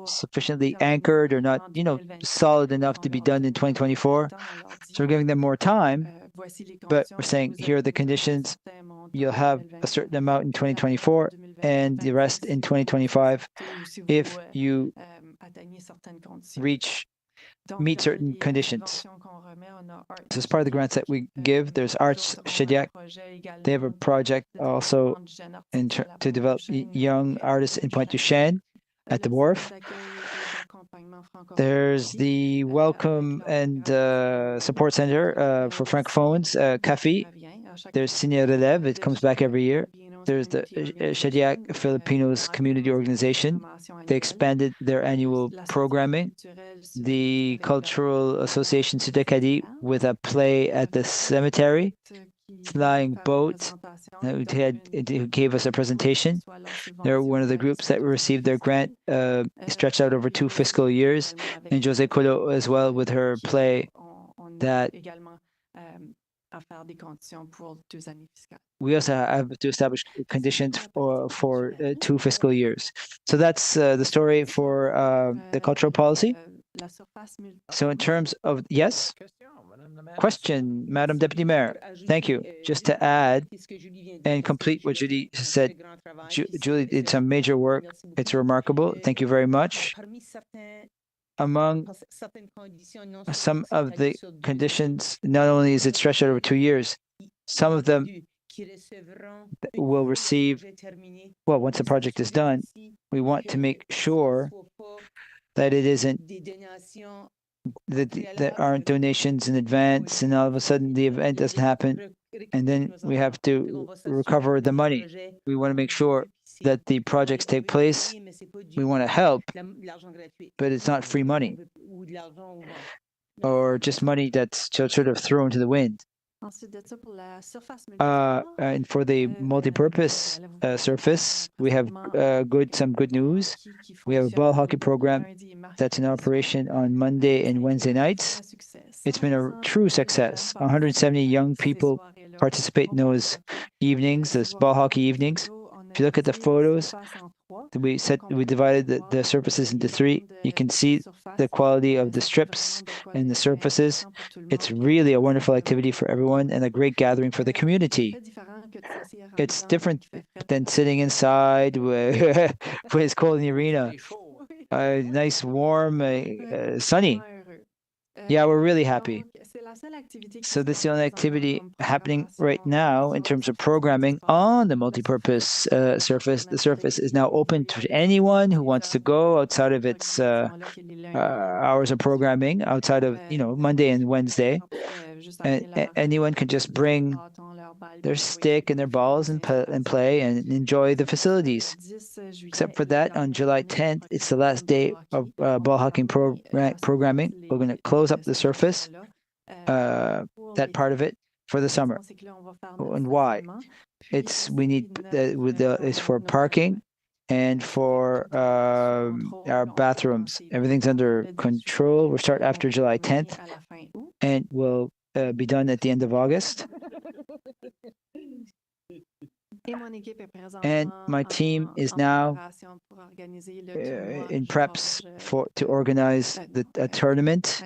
sufficiently anchored or not, solid enough to be done in 2024. So we're giving them more time, but we're saying here are the conditions. You'll have a certain amount in 2024 and the rest in 2025 if you meet certain conditions. So as part of the grants that we give, there's Arts Shediac. They have a project also to develop young artists in Pointe-du-Chêne at the wharf. There's the Welcome and Support Center for Francophones, CAFI. There's Ciné Relève. It comes back every year. There's the Shediac Filipinos Community Organization. They expanded their annual programming. The Cultural Association Sudekadi with a play at the cemetery, flying boat, who gave us a presentation. They're one of the groups that received their grant, stretched out over 2 fiscal years, and Jose Colo as well with her play that we also have to establish conditions for 2 fiscal years. So that's the story for the cultural policy. So in terms of, yes? Question, Madam Deputy Mayor. Thank you. Just to add and complete what Judy said, Julie did some major work. It's remarkable. Thank you very much. Among some of the conditions, not only is it stretched out over 2 years, some of them will receive, well, once the project is done, we want to make sure that it isn't, that there aren't donations in advance and all of a sudden the event doesn't happen and then we have to recover the money. We want to make sure that the projects take place. We want to help, but it's not free money or just money that's sort of thrown to the wind. And for the multi-purpose surface, we have some good news. We have a ball hockey program that's in operation on Monday and Wednesday nights. It's been a true success. 170 young people participate in those evenings, those ball hockey evenings. If you look at the photos, we divided the surfaces into 3. You can see the quality of the strips and the surfaces. It's really a wonderful activity for everyone and a great gathering for the community. It's different than sitting inside when it's cold in the arena. Nice, warm, sunny. Yeah, we're really happy. So this is the only activity happening right now in terms of programming on the multipurpose surface. The surface is now open to anyone who wants to go outside of its hours of programming, outside of Monday and Wednesday. And anyone can just bring their stick and their balls and play and enjoy the facilities. Except for that, on July 10th, it's the last day of ball hockey programming. We're going to close up the surface, that part of it, for the summer. And why? It's for parking and for our bathrooms. Everything's under control. We'll start after July 10th and we'll be done at the end of August. And my team is now in preps to organize a tournament.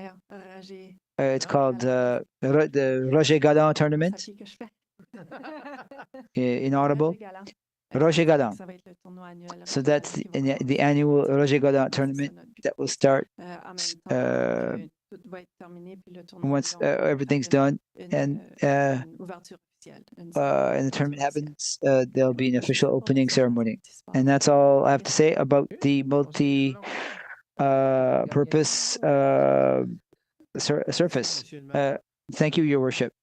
It's called the Roger Gadon tournament. Inaudible. Roger Gadon. So that's the annual Roger Gadon tournament that will start once everything's done and the tournament happens. There'll be an official opening ceremony, and that's all I have to say about the multi-purpose surface. Thank you, Your Worship.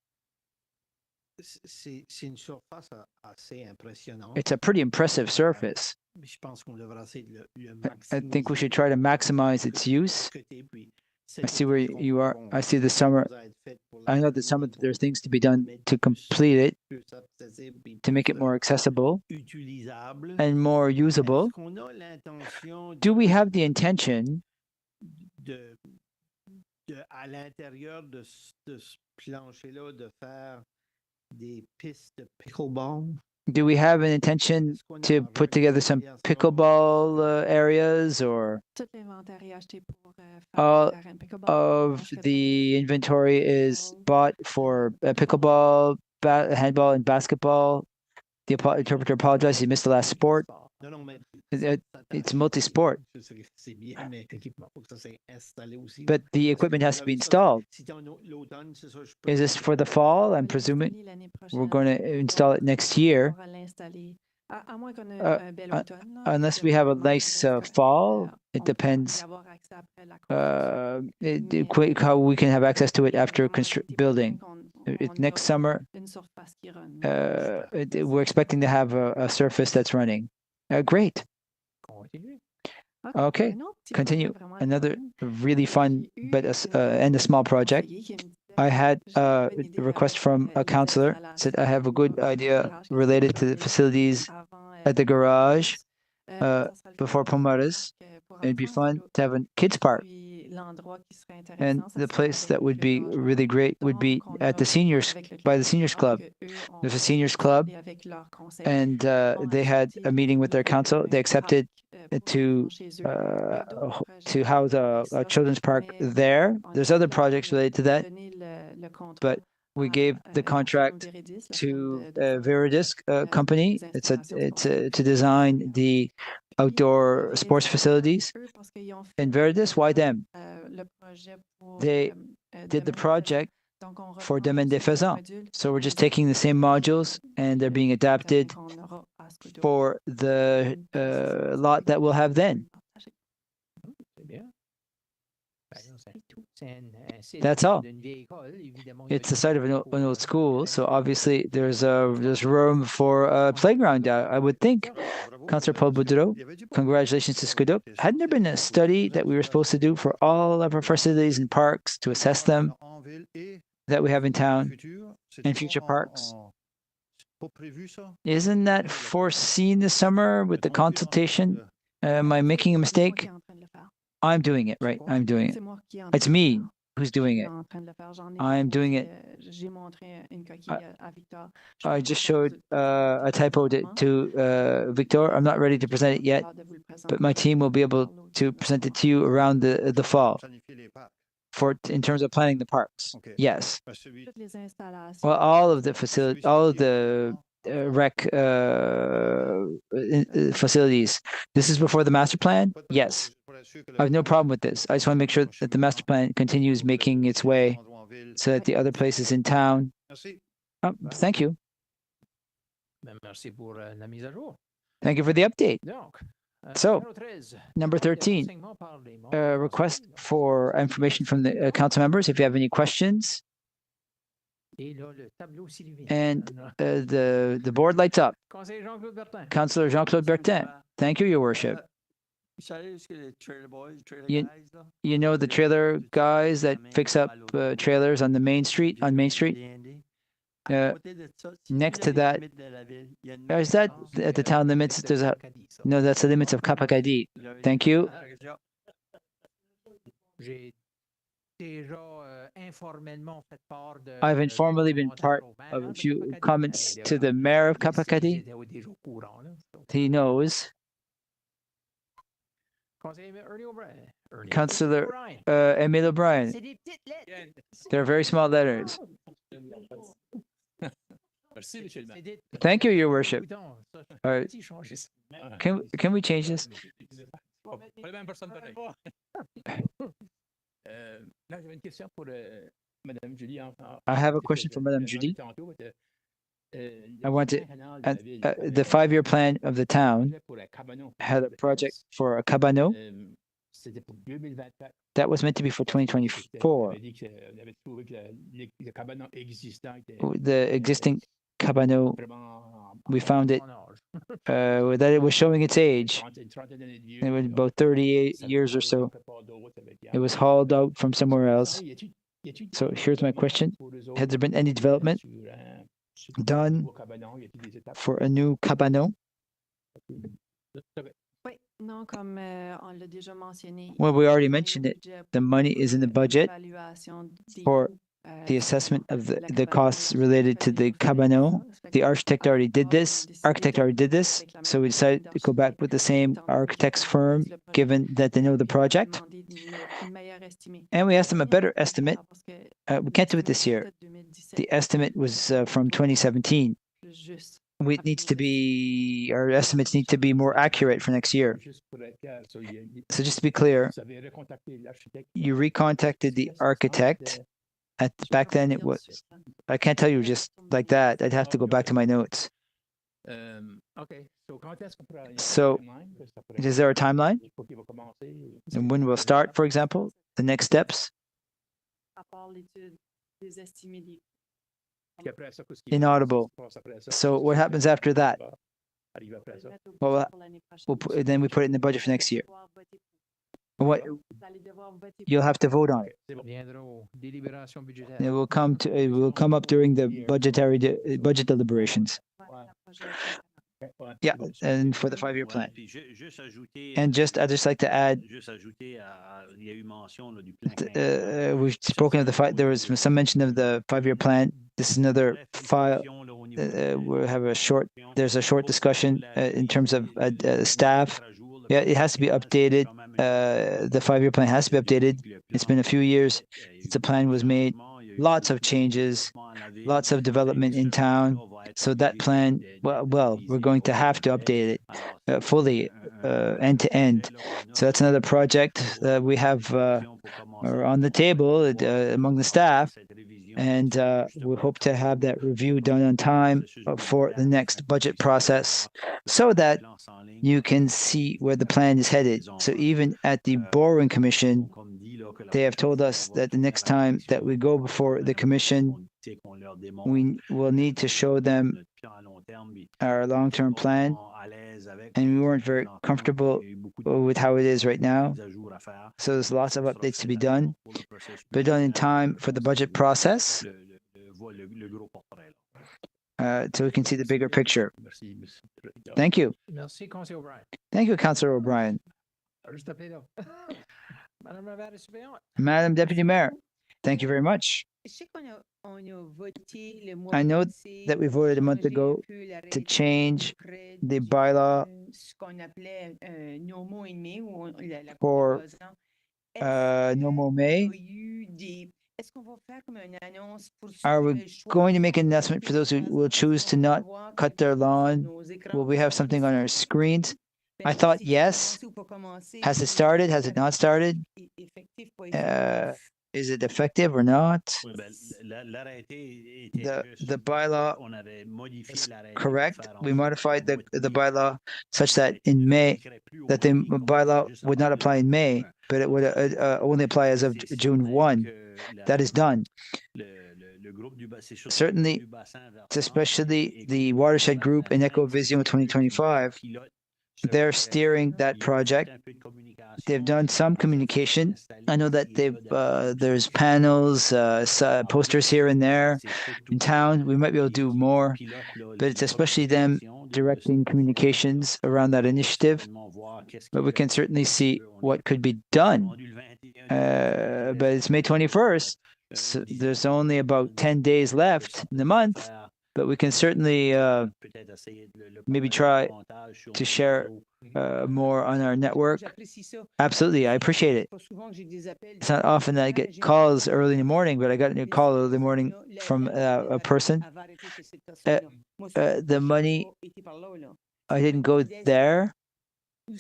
It's a pretty impressive surface. I think we should try to maximize its use. I see where you are. I see the summer. I know that there's things to be done to complete it, to make it more accessible and more usable. Do we have the intention à l'intérieur de ce plancher-là de faire des pistes de pickleball? Do we have an intention to put together some pickleball areas, or all of the inventory is bought for pickleball, handball, and basketball? The interpreter apologizes, he missed the last sport. It's multi-sport. But the equipment has to be installed. Is this for the fall? I'm presuming we're going to install it next year. Unless we have a nice fall, it depends how we can have access to it after building. Next summer, we're expecting to have a surface that's running. Great. Okay, continue. Another really fun, but and a small project. I had a request from a counselor, said I have a good idea related to the facilities at the garage before Pomares. It'd be fun to have a kids park. And the place that would be really great would be at the seniors, by the seniors club. There's a seniors club, and they had a meeting with their council. They accepted to house a children's park there. There's other projects related to that, but we gave the contract to Veridis company. It's to design the outdoor sports facilities. And Veridis, why them? They did the project for Domaine des Faisans. So we're just taking the same modules and they're being adapted for the lot that we'll have then. That's all. It's the site of an old school, so obviously there's room for a playground. I would think. Councillor Paul Boudreau, congratulations to Scoudouc. Hadn't there been a study that we were supposed to do for all of our facilities and parks to assess them that we have in town and future parks? Isn't that foreseen this summer with the consultation? Am I making a mistake? I'm doing it, right? I'm doing it. It's me who's doing it. I'm doing it. I just showed a typo to Victor. I'm not ready to present it yet, but my team will be able to present it to you around the fall in terms of planning the parks. Yes. Well, all of the rec facilities. This is before the master plan? Yes. I have no problem with this. I just want to make sure that the master plan continues making its way so that the other places in town. Oh, thank you. Thank you for the update. So, number 13, request for information from the council members. If you have any questions, and the board lights up. Councillor Jean-Claude Bertin. Thank you, Your Worship. You know the trailer guys that fix up trailers on Main Street? Next to that, is that at the town limits? No, that's the limits of Kapakadi. Thank you. I've informally been part of a few comments to the mayor of Kapakadi. He knows. Councillor Emile O'Brien. They're very small letters. Thank you, Your Worship. All right. Can we change this? I have a question for Madame Julie. I want to, the 5-year plan of the town had a project for a cabano that was meant to be for 2024. The existing cabano, we found it, that it was showing its age. It was about 38 years or so. It was hauled out from somewhere else. So here's my question. Has there been any development done for a new cabano? Well, we already mentioned it. The money is in the budget for the assessment of the costs related to the cabano. The architect already did this. So we decided to go back with the same architect's firm, given that they know the project. And we asked them a better estimate. We can't do it this year. The estimate was from 2017. Our estimates need to be more accurate for next year. So just to be clear, you recontacted the architect. Back then it was, I can't tell you just like that. I'd have to go back to my notes. So is there a timeline? And when we'll start, for example, the next steps? Inaudible. So what happens after that? Well, then we put it in the budget for next year. What you'll have to vote on it. It will come up during the budget deliberations. Yeah, and for the 5-year plan. And I'd just like to add, we've spoken of there was some mention of the 5-year plan. This is another file. There's a short discussion in terms of staff. Yeah, it has to be updated. The 5-year plan has to be updated. It's been a few years since the plan was made. Lots of changes, lots of development in town. So that plan, well, we're going to have to update it fully, end to end. So that's another project that we have on the table among the staff. And we hope to have that review done on time for the next budget process so that you can see where the plan is headed. So even at the borrowing commission, they have told us that the next time that we go before the commission, we will need to show them our long-term plan. And we weren't very comfortable with how it is right now. So there's lots of updates to be done, but done in time for the budget process. So we can see the bigger picture. Thank you. Thank you, Councillor O'Brien. Madam Deputy Mayor, thank you very much. I know that we voted a month ago to change the bylaw for no more May. Are we going to make an announcement for those who will choose to not cut their lawn? Will we have something on our screens? I thought yes. Has it started? Has it not started? Is it effective or not? The bylaw is correct. We modified the bylaw such that in May, that the bylaw would not apply in May, but it would only apply as of June 1. That is done. Certainly, especially the watershed group in Ecovision 2025, they're steering that project. They've done some communication. I know that there's panels, posters here and there in town. We might be able to do more, but it's especially them directing communications around that initiative. But we can certainly see what could be done. But it's May 21st, so there's only about 10 days left in the month. But we can certainly maybe try to share more on our network. Absolutely, I appreciate it. It's not often that I get calls early in the morning, but I got a call early in the morning from a person. The money, I didn't go there. I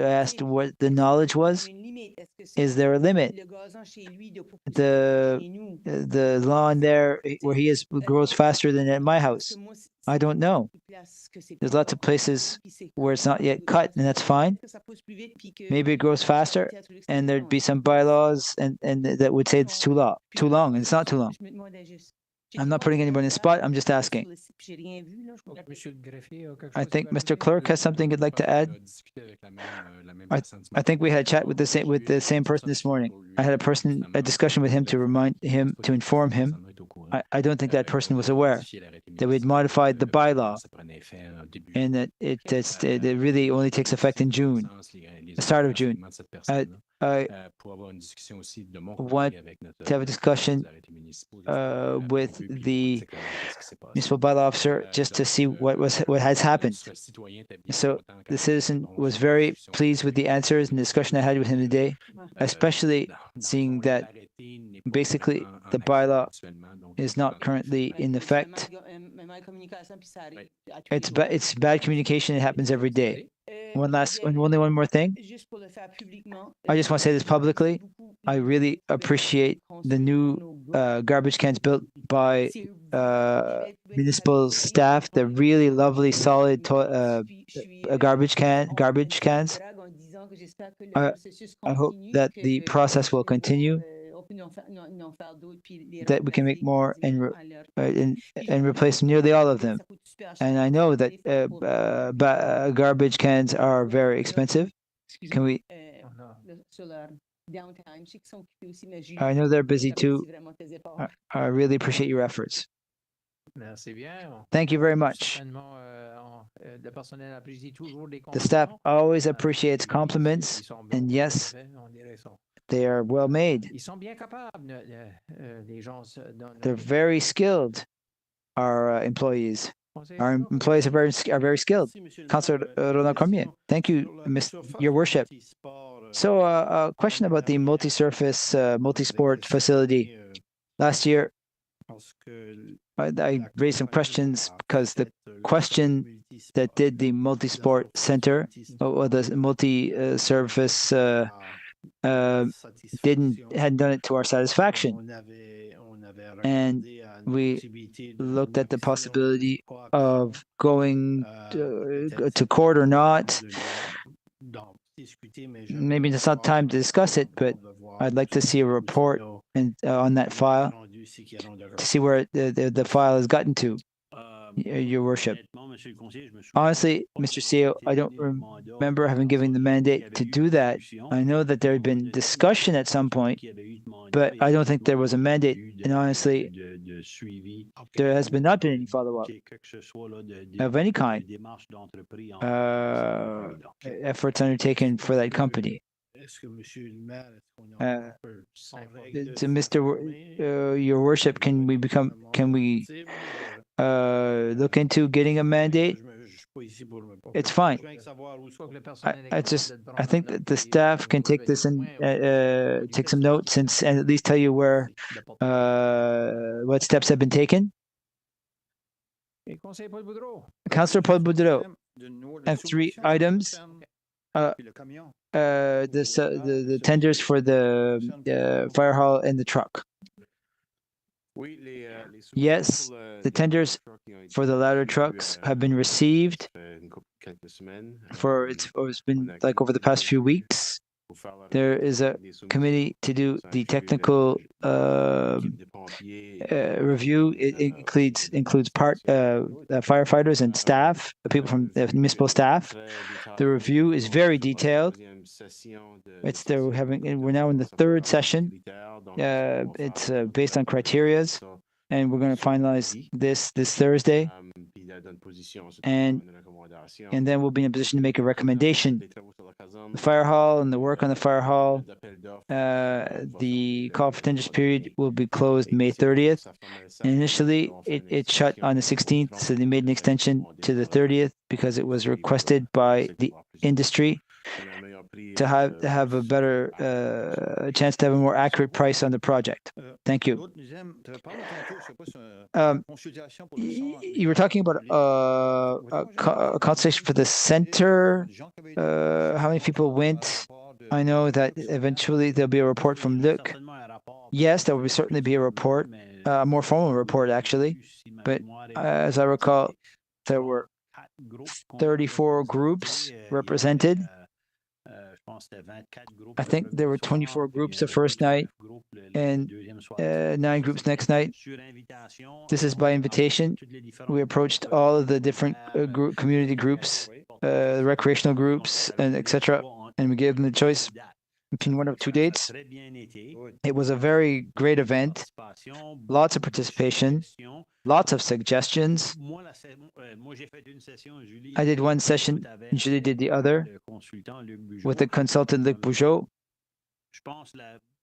asked what the knowledge was. Is there a limit? The lawn there where he is grows faster than at my house. I don't know. There's lots of places where it's not yet cut, and that's fine. Maybe it grows faster, and there'd be some bylaws and that would say it's too long, and it's not too long. I'm not putting anybody in the spot. I'm just asking. I think Mr. Clerk has something he'd like to add. I think we had a chat with the same person this morning. I had a discussion with him to inform him. I don't think that person was aware that we'd modified the bylaw and that it really only takes effect in June, the start of June. I want to have a discussion with the municipal bylaw officer just to see what has happened. So the citizen was very pleased with the answers and the discussion I had with him today, especially seeing that basically the bylaw is not currently in effect. It's bad communication. It happens every day. Only one more thing. I just want to say this publicly. I really appreciate the new garbage cans built by municipal staff. They're really lovely, solid garbage cans. I hope that the process will continue that we can make more and replace nearly all of them. And I know that garbage cans are very expensive. Can we? I know they're busy too. I really appreciate your efforts. Thank you very much. The staff always appreciates compliments, and yes, they are well made. They're very skilled, our employees. Our employees are very skilled. Councillor Roland Cormier, thank you, Your Worship. So a question about the multi-surface, multi-sport facility. Last year, I raised some questions because the question that did the multi-sport center or the multi-surface hadn't done it to our satisfaction. And we looked at the possibility of going to court or not. Maybe it's not time to discuss it, but I'd like to see a report on that file to see where the file has gotten to, Your Worship. Honestly, Mr. CEO, I don't remember having given the mandate to do that. I know that there had been discussion at some point, but I don't think there was a mandate. And honestly, there has not been any follow-up of any kind, efforts undertaken for that company. To Mr. Your Worship, can we look into getting a mandate? It's fine. I think that the staff can take this and take some notes and at least tell you where what steps have been taken. Councillor Paul Boudreau, and 3 items. The tenders for the fire hall and the truck. Yes, the tenders for the ladder trucks have been received. It's been like over the past few weeks. There is a committee to do the technical review. It includes firefighters and staff, people from the municipal staff. The review is very detailed. We're now in the 3rd session. It's based on criterias, and we're going to finalize this Thursday. And then we'll be in a position to make a recommendation. The fire hall and the work on the fire hall, the call for tenders period will be closed May 30th. And initially, it shut on the 16th, so they made an extension to the 30th because it was requested by the industry to have a better chance to have a more accurate price on the project. Thank you. You were talking about a consultation for the center. How many people went? I know that eventually there'll be a report from Luc. Yes, there will certainly be a report, a more formal report actually. But as I recall, there were 34 groups represented. I think there were 24 groups the first night and 9 groups next night. This is by invitation. We approached all of the different community groups, recreational groups, and etc., and we gave them the choice between 1 of 2 dates. It was a very great event, lots of participation, lots of suggestions. I did 1 session, and Julie did the other, with the consultant Luc Bougeot.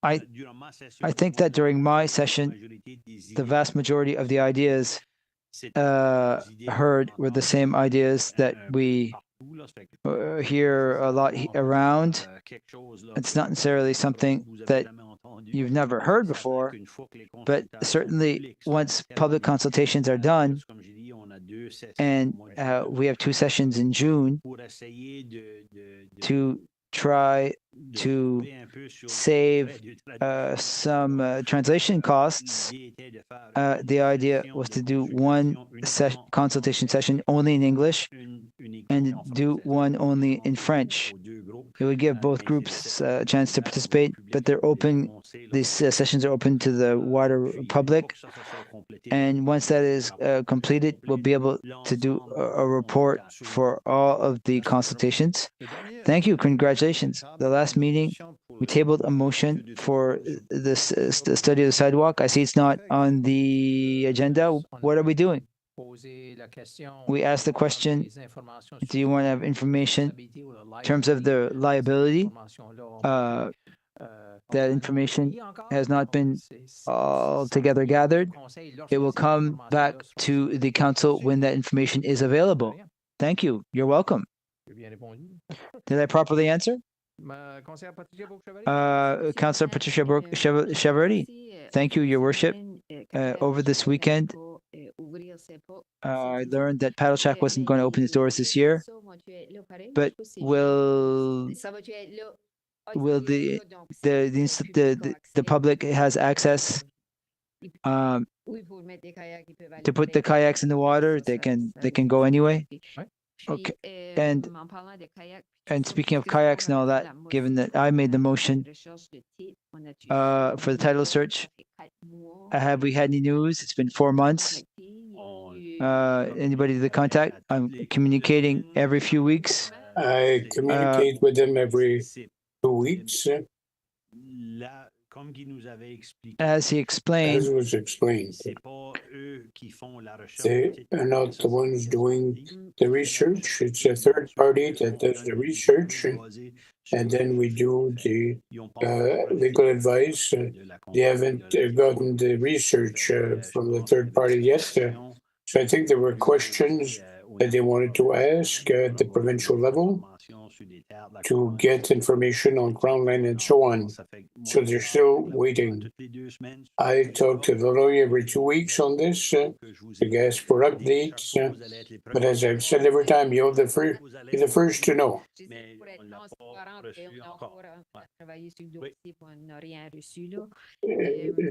I think that during my session, the vast majority of the ideas heard were the same ideas that we hear a lot around. It's not necessarily something that you've never heard before, but certainly once public consultations are done, and we have 2 sessions in June to try to save some translation costs. The idea was to do 1 consultation session only in English and do 1 only in French. It would give both groups a chance to participate, but they're open. These sessions are open to the wider public. And once that is completed, we'll be able to do a report for all of the consultations. Thank you. Congratulations. The last meeting, we tabled a motion for this the study of the sidewalk. I see it's not on the agenda. What are we doing? We asked the question, do you want to have information in terms of the liability? That information has not been altogether gathered. It will come back to the council when that information is available. Thank you. You're welcome. Did I properly answer? Councillor Patricia Chavaretti, thank you, Your Worship. Over this weekend, I learned that Paddle Shack wasn't going to open its doors this year, but will the public has access to put the kayaks in the water? They can go anyway. Okay, and speaking of kayaks and all that, given that I made the motion for the title search, have we had any news? It's been 4 months. Anybody to contact? I'm communicating every few weeks. I communicate with them every 2 weeks. As he explained, as was explained, they are not the ones doing the research. It's a third party that does the research, and then we do the legal advice. They haven't gotten the research from the third party yet. So I think there were questions that they wanted to ask at the provincial level to get information on Crown land and so on. So they're still waiting. I talk to the lawyer every 2 weeks on this to ask for updates. But as I've said every time, you're the first to know.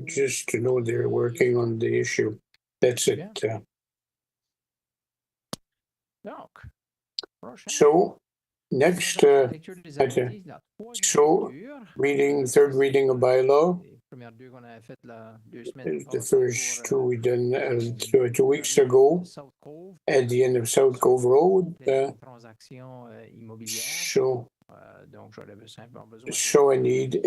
Just to know they're working on the issue. That's it. So next, third reading of bylaw. The first two we done 2 weeks ago at the end of South Cove Road. So I need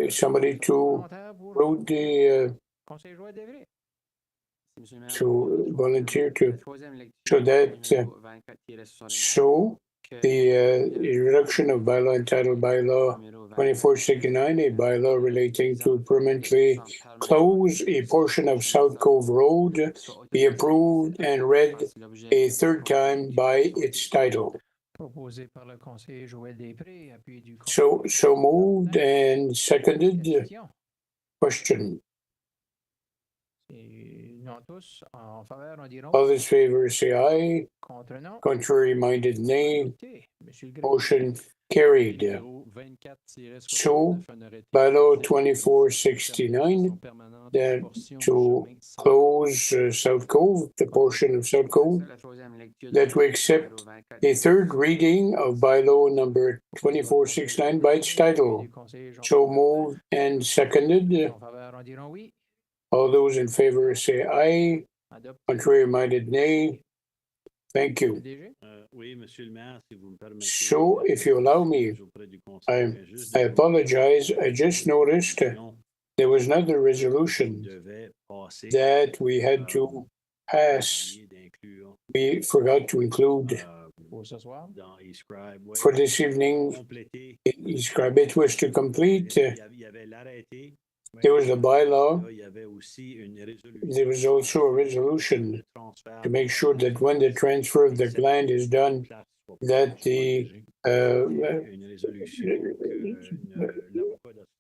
somebody to road the to volunteer to so that so the reduction of bylaw entitled bylaw 2469, a bylaw relating to permanently close a portion of South Cove Road, be approved and read a third time by its title. So moved and seconded. Question. All those favor say aye. Contrary minded nay. Motion carried. So bylaw 2469 that to close South Cove, the portion of South Cove, that we accept a third reading of bylaw number 2469 by its title. So moved and seconded. All those in favor say aye. Contrary minded nay. Thank you. So, if you allow me, I apologize. I just noticed there was another resolution that we had to pass. We forgot to include for this evening. It was to complete. There was a bylaw. There was also a resolution to make sure that when the transfer of the land is done, that the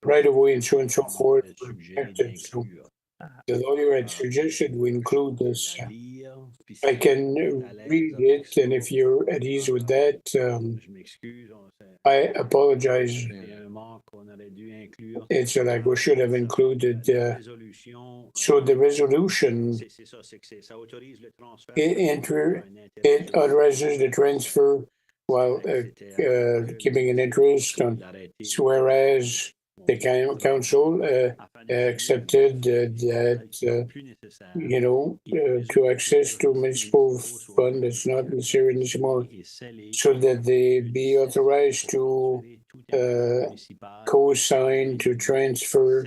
right of way and so forth are protected. So the lawyer had suggested we include this. I can read it, and if you're at ease with that, I apologize. It's like we should have included. So the resolution, it authorizes the transfer while keeping an interest on, whereas the council accepted that, to access to municipal fund that's not necessary anymore, so that they be authorized to co-sign to transfer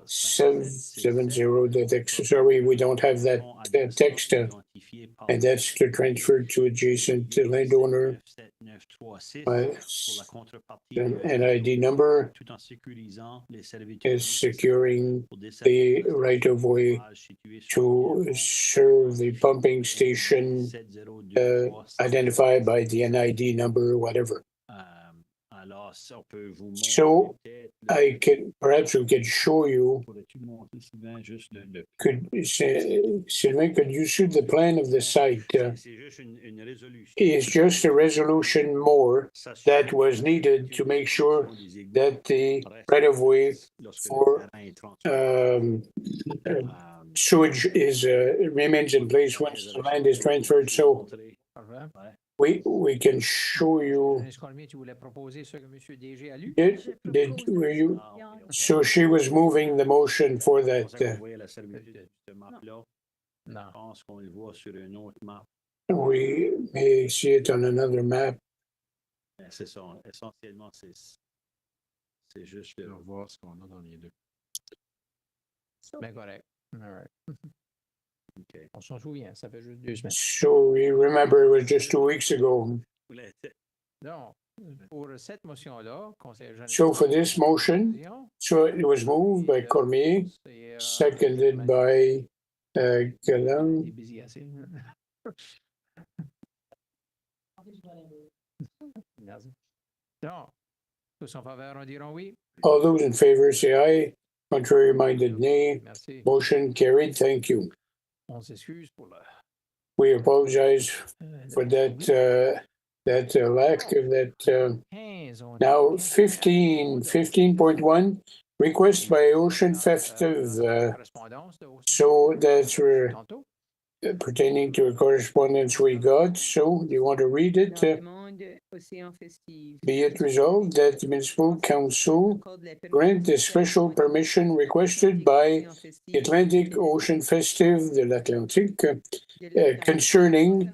770, sorry, we don't have that text, and that's to transfer to adjacent landowner NID number is securing the right of way to serve the pumping station identified by the NID number or whatever. So I can, perhaps we could show you, Sylvain, could you see the plan of the site? It's just a resolution more that was needed to make sure that the right of way for sewage is remains in place once the land is transferred. So we can show you. Were you? So she was moving the motion for that. We may see it on another map. C'est ça. Essentiellement, c'est juste de voir ce qu'on a dans les deux. Ben correct. All right. Okay. On s'en souvient, ça fait juste 2 semaines. So we remember it was just 2 weeks ago. Non, pour cette motion-là, so for this motion, so it was moved by Cormier, seconded by Galan. Non. Tous en faveur, diront oui. All those in favor say aye. Contrary minded, nay. Merci. Motion carried. Thank you. On s'excuse pour le... We apologize for that lack of that. Now 15.1, request by Ocean Festive. So that's pertaining to a correspondence we got. So do you want to read it? Be it resolved that the municipal council grant the special permission requested by the Atlantic Ocean Festive de l'Atlantique concerning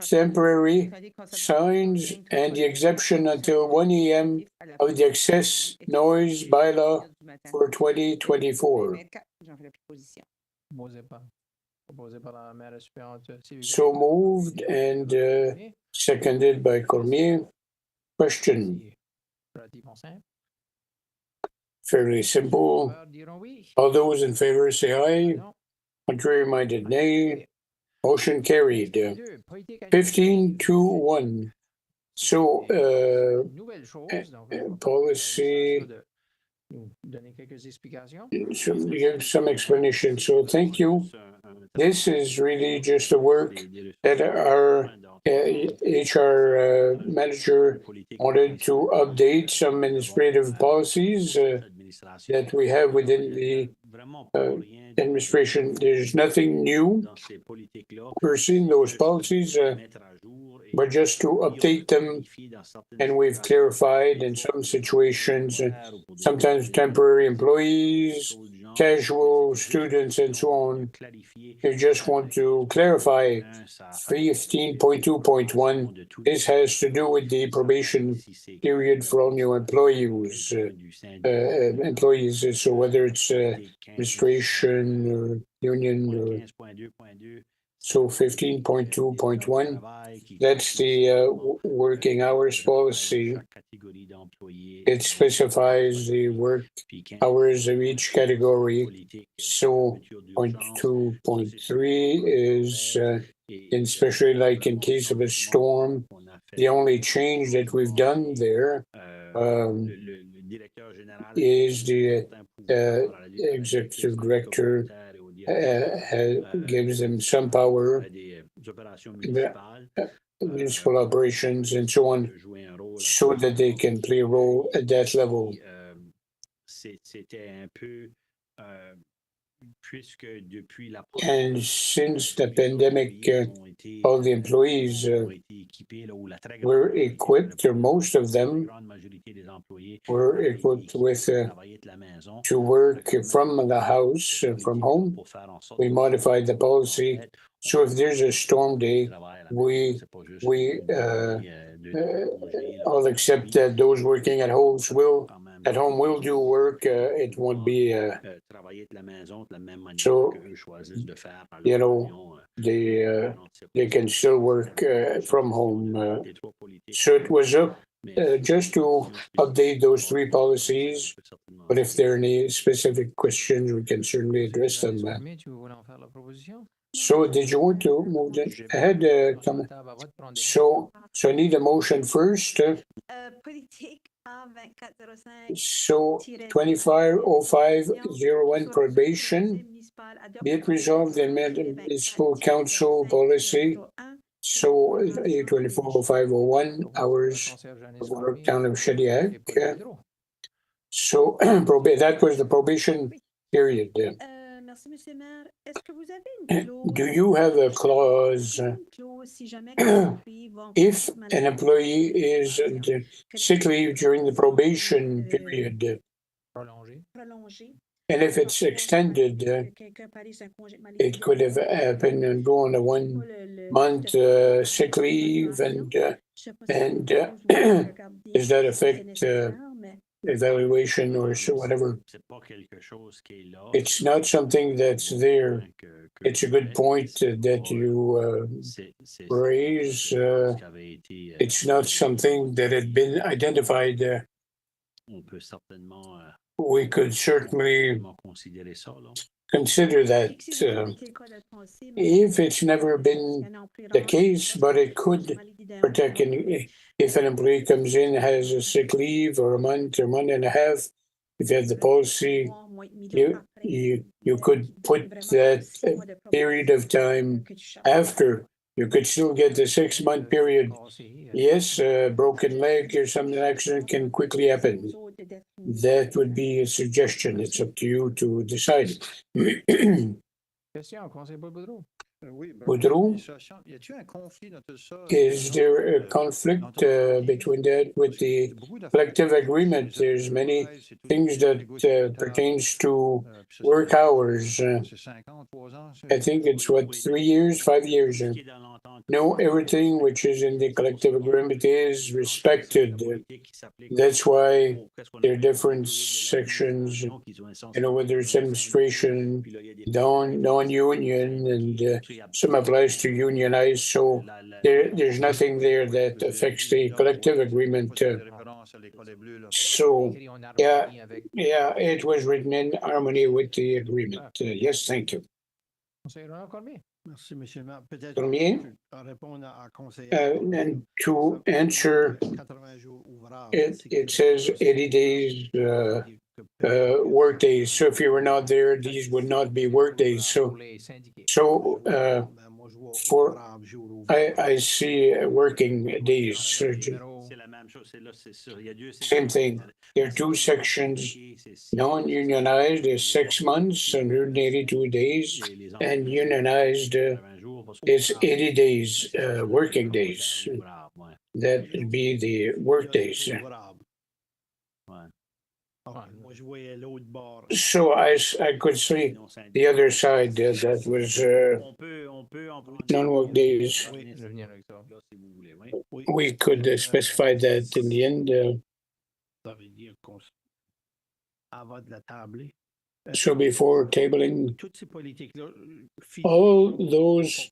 temporary signs and the exemption until 1 a.m. of the excess noise bylaw for 2024. So moved and seconded by Cormier. Question. Fairly simple. All those in favor say aye. Contrary minded, nay. Motion carried. 15-1. So, policy. Give some explanation. So, thank you. This is really just a work that our HR manager wanted to update some administrative policies that we have within the administration. There's nothing new per se in those policies, but just to update them. And we've clarified in some situations, sometimes temporary employees, casual students, and so on. You just want to clarify 15.2.1. This has to do with the probation period for all new employees. So whether it's administration or union or so 15.2.1, that's the working hours policy. It specifies the work hours of each category. So 0.2.3 is, especially like in case of a storm, the only change that we've done there is the executive director gives them some power, municipal operations and so on, so that they can play a role at that level. And since the pandemic, all the employees were equipped, or most of them were equipped with to work from the house, from home. We modified the policy. So if there's a storm day, we all except that those working at home will do work. It won't be so you know they can still work from home. So it was up just to update those three policies. But if there are any specific questions, we can certainly address them. So did you want to move ahead? Comment? So I need a motion first. So 250501 probation, be it resolved in municipal council policy. So 240501 hours of work, town of Shediac. So that was the probation period. Do you have a clause if an employee is sick leave during the probation period, and if it's extended, it could have happened and go on a 1 month sick leave, and does that affect evaluation or so whatever? It's not something that's there. It's a good point that you raise. It's not something that had been identified. We could certainly consider that if it's never been the case, but it could protect if an employee comes in, has a sick leave or a month and a half. If you have the policy, you could put that period of time after. You could still get the 6 month period. Yes, a broken leg or something accident can quickly happen. That would be a suggestion. It's up to you to decide. Boudreau, is there a conflict between that with the collective agreement? There's many things that pertains to work hours. I think it's 3 years, 5 years. No, everything which is in the collective agreement is respected. That's why there are different sections, whether it's administration, non-union, and some applies to unionized. So there's nothing there that affects the collective agreement. So, yeah, it was written in harmony with the agreement. Yes, thank you. Merci, Monsieur le maire. Peut-être Premier, répondre à conseiller. And to answer, it says 80 days work days. So if you were not there, these would not be work days. So I see working days. Same thing. There are two sections. Non-unionized is 6 months, 182 days, and unionized is 80 days, working days. That would be the work days. So I could see the other side that was non-work days. We could specify that in the end. So before tabling, all those,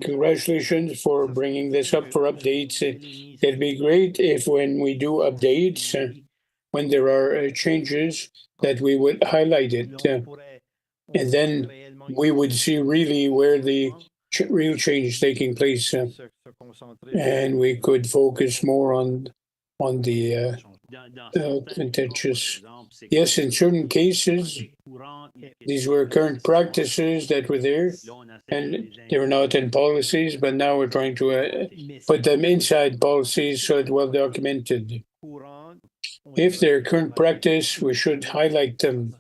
congratulations for bringing this up for updates. It'd be great if when we do updates, when there are changes, that we would highlight it. And then we would see really where the real change is taking place. And we could focus more on the contentious. Yes, in certain cases, these were current practices that were there, and they were not in policies, but now we're trying to put them inside policies so it's well documented. If they're current practice, we should highlight them.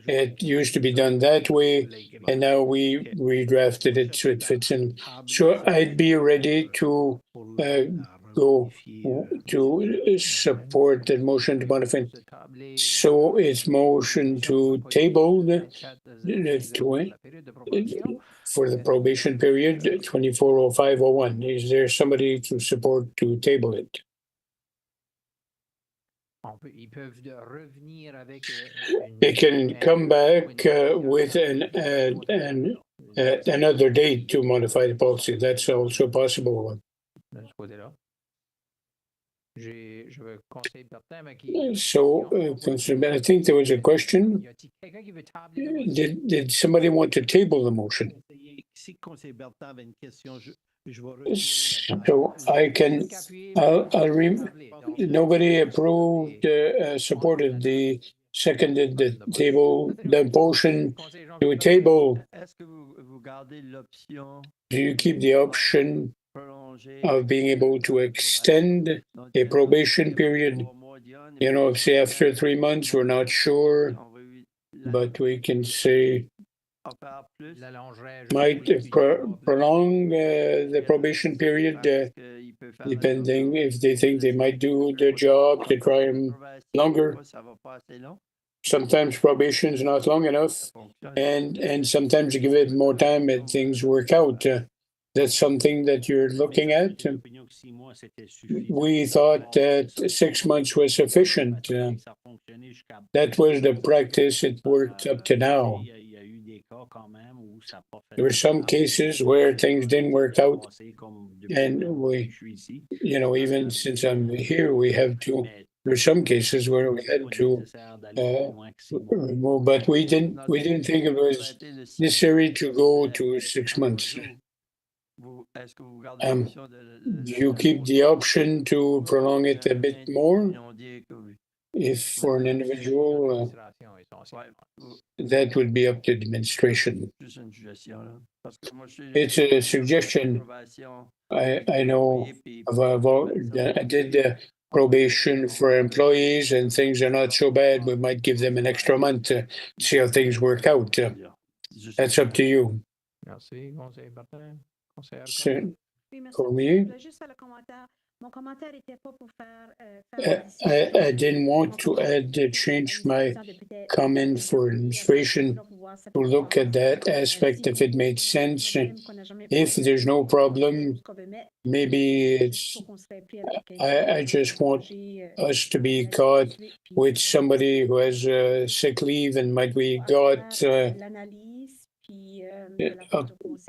It used to be done that way, and now we redrafted it so it fits in. So I'd be ready to go to support the motion to modify. So it's motion to table for the probation period 240501. Is there somebody to support to table it? They can come back with another date to modify the policy. That's also possible. So, I think there was a question. Did somebody want to table the motion? So I can, nobody approved, supported seconded the motion to a table. Do you keep the option of being able to extend a probation period? You know, say after 3 months, we're not sure, but we can say might prolong the probation period, depending if they think they might do their job, to try them longer. Sometimes probation is not long enough, and sometimes you give it more time and things work out. That's something that you're looking at. We thought that 6 months was sufficient. That was the practice. It worked up to now. There were some cases where things didn't work out, and we, you know, even since I'm here, we have to. There were some cases where we had to remove, but we didn't think it was necessary to go to 6 months. You keep the option to prolong it a bit more if for an individual. That would be up to the administration. It's a suggestion. I know I did probation for employees and things are not so bad. We might give them an extra month to see how things work out. That's up to you. I didn't want to change my comment for administration to look at that aspect if it made sense. If there's no problem, maybe it's. I just want us to be caught with somebody who has sick leave and might be got.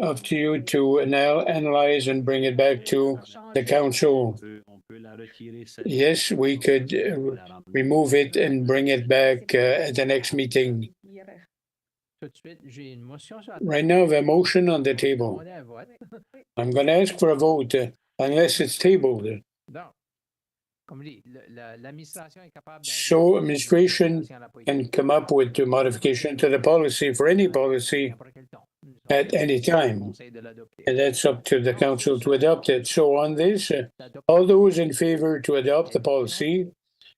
Up to you to analyze and bring it back to the council. Yes, we could remove it and bring it back at the next meeting. Right now, I have a motion on the table. I'm going to ask for a vote unless it's tabled. So administration can come up with a modification to the policy for any policy at any time. And that's up to the council to adopt it. So on this, all those in favor to adopt the policy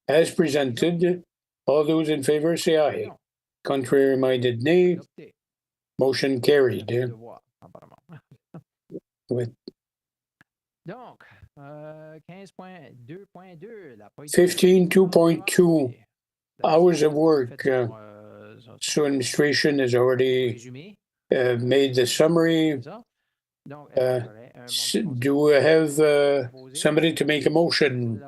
as presented, all those in favor say aye. Contrary minded nay. Motion carried. With 15.2.2 hours of work. So administration has already made the summary. Do we have somebody to make a motion?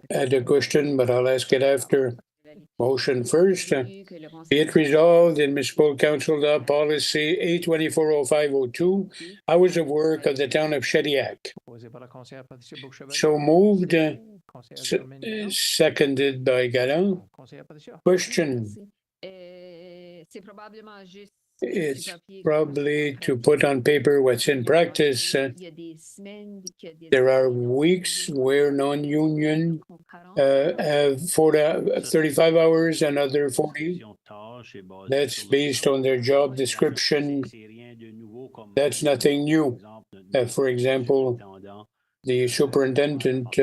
I had a question, but I'll ask it after. Motion first. Be it resolved in Municipal Council Law Policy A240502, hours of work of the town of Shediac. So moved, seconded by Galland. Question. It's probably to put on paper what's in practice. There are weeks where non-union have 35 hours and other 40. That's based on their job description. That's nothing new. For example, the superintendent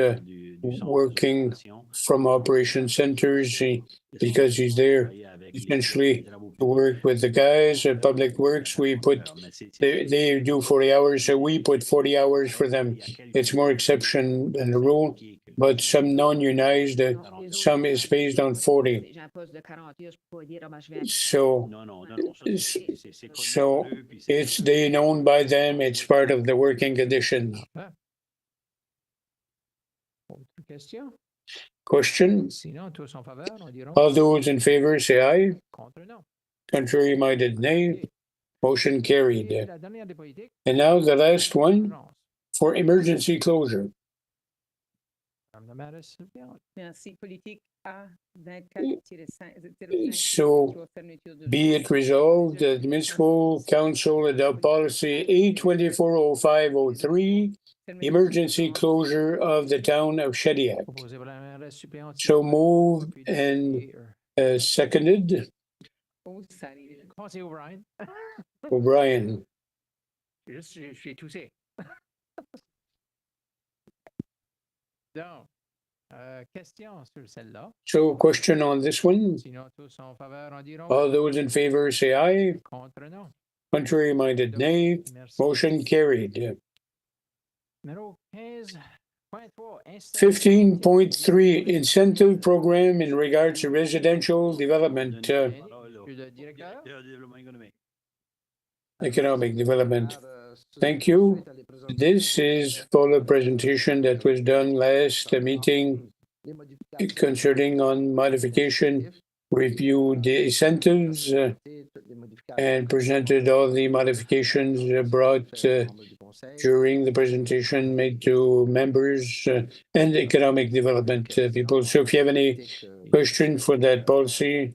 working from operation centers because he's there essentially to work with the guys at Public Works. They do 40 hours, so we put 40 hours for them. It's more exception than the rule, but some non-unionized, some is based on 40. So it's they owned by them. It's part of the working conditions. Autre question? Question? Sinon, tous en faveur, on dira. All those in favor say aye. Contre, non. Contrary minded, nay. Motion carried. Et la dernière des politiques, And now the last one urgence. for emergency closure. Madame la mairesse suppléante. Merci. Politique A 24-5. So be it resolved that the municipal council adopt policy A240503, emergency closure of the town of Shediac. Proposé par la mairesse suppléante. So moved and seconded. Conseiller O'Brien. O'Brien. J'ai toussé. Donc, question sur celle-là. So question on this one. Sinon, tous en faveur, on dira. All those in favor say aye. Contre, non. Contrary minded, nay. Merci. Motion carried. Numéro 15.3. 15.3 incentive program in regards to residential development, Le directeur. economic development. Thank you. This is for the presentation that was done last meeting concerning on modification, reviewed the incentives and presented all the modifications brought during the presentation made to members and economic development people. So if you have any question for that policy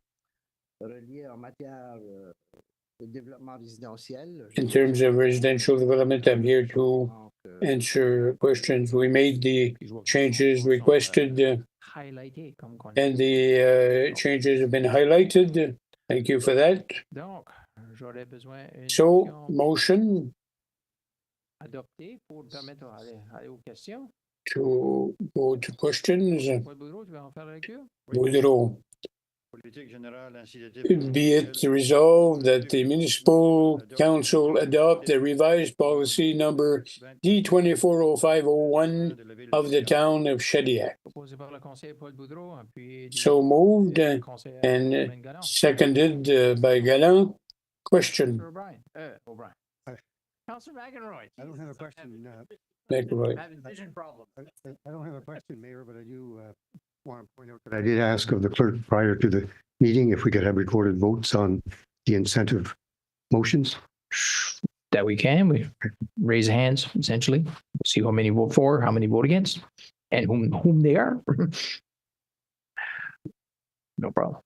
in terms of residential development, I'm here to answer questions. We made the changes requested Highlighté, comme qu'on and the changes have been highlighted. Thank you for that. Donc, j'aurais besoin d'une So, motion adoptée pour permettre aller aux questions. to go to questions. Paul Boudreau, tu vas en faire la lecture? Boudreau. Be it resolved that the municipal council adopt the revised policy number D240501 of the town of Shediac. Proposé par le conseiller Paul Boudreau, appuyé So moved du conseiller and Romain Galland. seconded by Galland. Question. O'Brien. O'Brien. Councilor McEnroy. I don't have a question. McElroy. Having vision problems. I don't have a question, Mayor, but I do want to point out that I did ask of the clerk prior to the meeting if we could have recorded votes on the incentive motions. That we can. We raise hands, essentially. See how many vote for, how many vote against, and whom they are. No problem.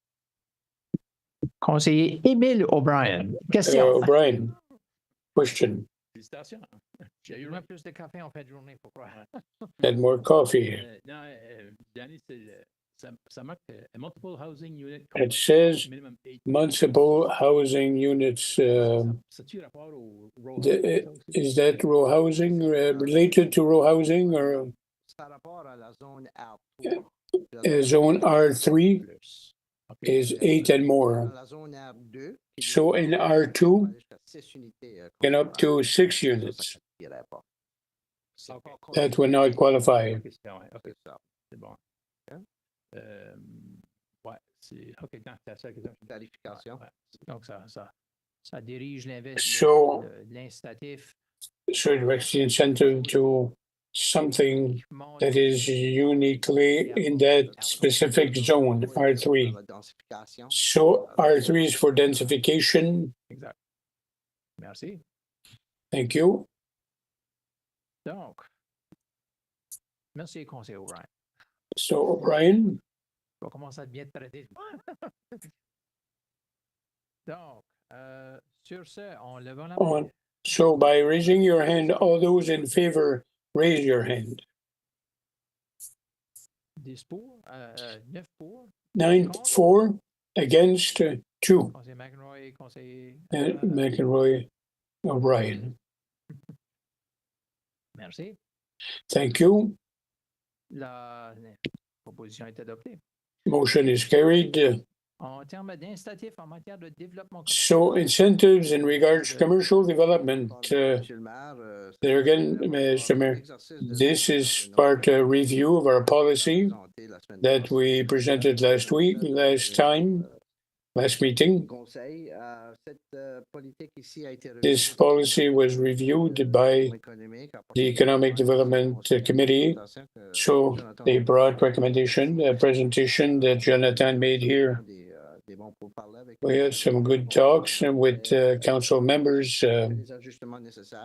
Conseiller Émile O'Brien. Question. O'Brien. Question. Félicitations. J'ai eu plus de café en fin de journée, pour croire. Had more coffee. Non, Danny, ça marque multiple housing unit. It says minimum 8. municipal housing units. Ça-tu rapport au row house? Is that row housing related to row housing or zone R3 is 8 and more? So in R2, and up to 6 units. That would not qualify. Ok, c'est bon. Ouais, c'est. Ok, non, c'est la seule question. Ouais. Donc, ça dirige So- l'incitatif. So it directs the incentive to something that is uniquely in that specific zone, R3. So R3 is for densification. Exact. Merci. Thank you. Donc, merci, conseiller O'Brien. So O'Brien, On va commencer à bien te traiter. Donc, sur ce, en levant la main. so by raising your hand, all those in favor, raise your hand. 10 pour, 9 pour. 9-4 against 2. Conseiller McEnroy, conseiller. McElroy, O'Brien. Merci. Thank you. La proposition est adoptée. Motion is carried. En termes d'incitatifs en matière de développement So incentives in regards to commercial development, Monsieur le maire, there again, Mr. Mayor, this is part review of our policy that we presented last week, last meeting. Conseil, cette politique ici a été This policy was reviewed by the Economic Development Committee. So they brought recommendation, a presentation that Jonathan made here. We had some good talks with council members.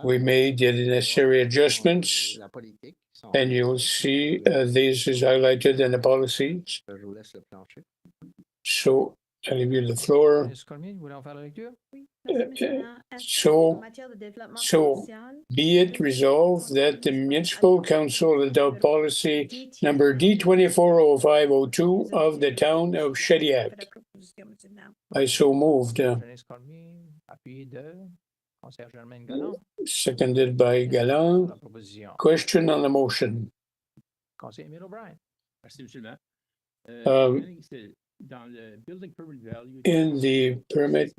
We made the necessary adjustments, and you'll see this is highlighted in the policies. So I'll give you the floor. Ms. Cormier, vous voulez en faire la lecture? So be it resolved that the municipal council adopt policy number D240502 of the town of Shediac. I so moved, Ms. Cormier, appuyé de conseillère Germaine Galland. seconded by Galland. La proposition. Question on the motion. Conseiller Émile O'Brien. Merci, monsieur le maire. C'est dans le building permit value. In the permit,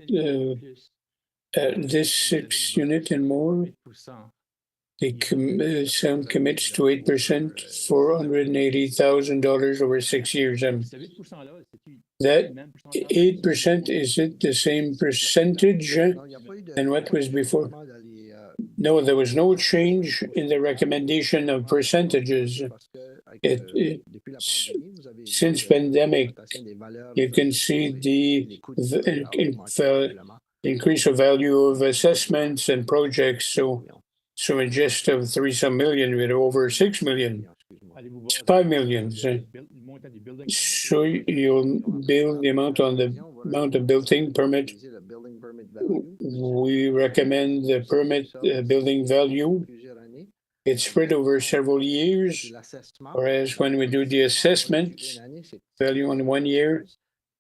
this 6 unit and more, 8%. the some commits to 8%, $480,000 over 6 years. Ce 8%-là, c'est-tu That le même pourcentage? 8%, is it the same percentage than what was before? No, there was no change in the recommendation of percentages. Since pandemic, you can see the increase of value of assessments and projects. So in just of 3-some million, we're over 6 million. Allez-vous It's voir 5 million. le montant des building So you'll build the amount on the amount of building permit. We recommend the permit building value. It's spread over several years, whereas when we do the assessment, value on 1 year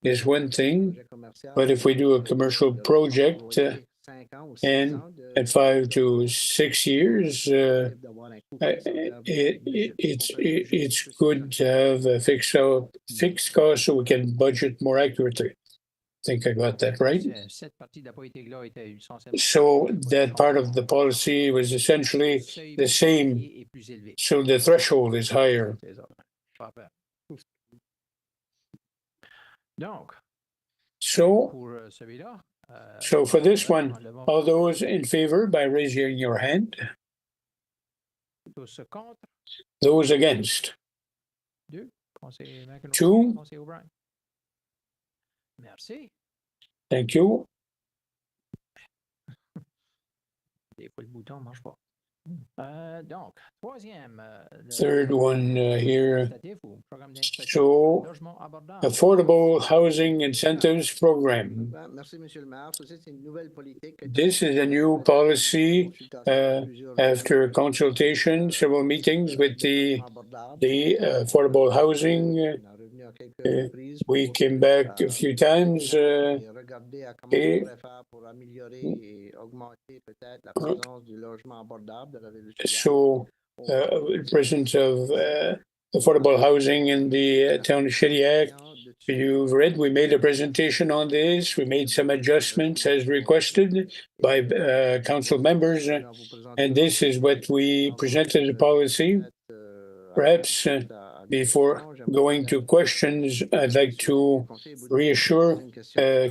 is one thing. But if we do a commercial project and at 5 to 6 years, it's good to have a fixed cost so we can budget more accurately. I think I got that right. Cette partie de la politique là était essentiellement. So that part of the policy was essentially the same. Et plus élevé. So the threshold is higher. Parfait. Donc, So, pour celui-là. so for this one, all those in favor by raising your hand, Tous contre. those against. Conseiller McEnroe. Two. Conseiller O'Brien. Merci. Thank you. Des fois, le bouton ne marche pas. Donc, troisième. Third one here. Incitatif ou programme d'incitatif So, logement abordable. Affordable Housing Incentives Program. Merci, monsieur le maire. Ceci, c'est une nouvelle politique. This is a new policy after consultation, several meetings with the affordable housing. We came back a few times. Regarder à comment on pourrait faire pour améliorer et augmenter peut-être la présence du logement abordable de la ville de Shediac. So, presence of affordable housing in the town of Shediac. You've read, we made a presentation on this. We made some adjustments as requested by council members. And this is what we presented the policy. Perhaps before going to questions, I'd like to reassure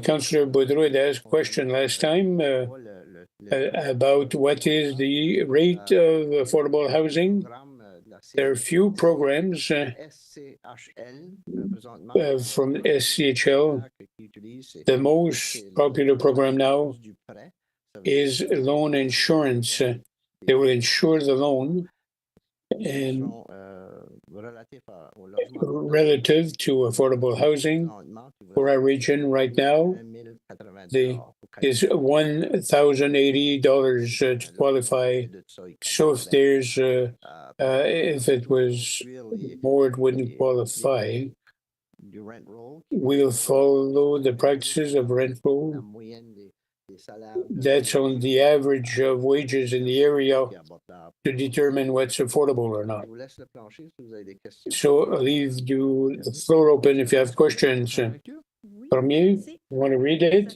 Councillor Boudreau had asked a question last time about what is the rate of affordable housing. There are few programs from SCHL. The most popular program now is loan insurance. They will insure the loan, and relative to affordable housing for our region right now, is $1,080 to qualify. So if it was more, it wouldn't qualify. We'll follow the practices of rent roll. that's on the average of wages in the area to determine what's affordable or not. So I'll leave you the floor open if you have questions. Premier, you want to read it?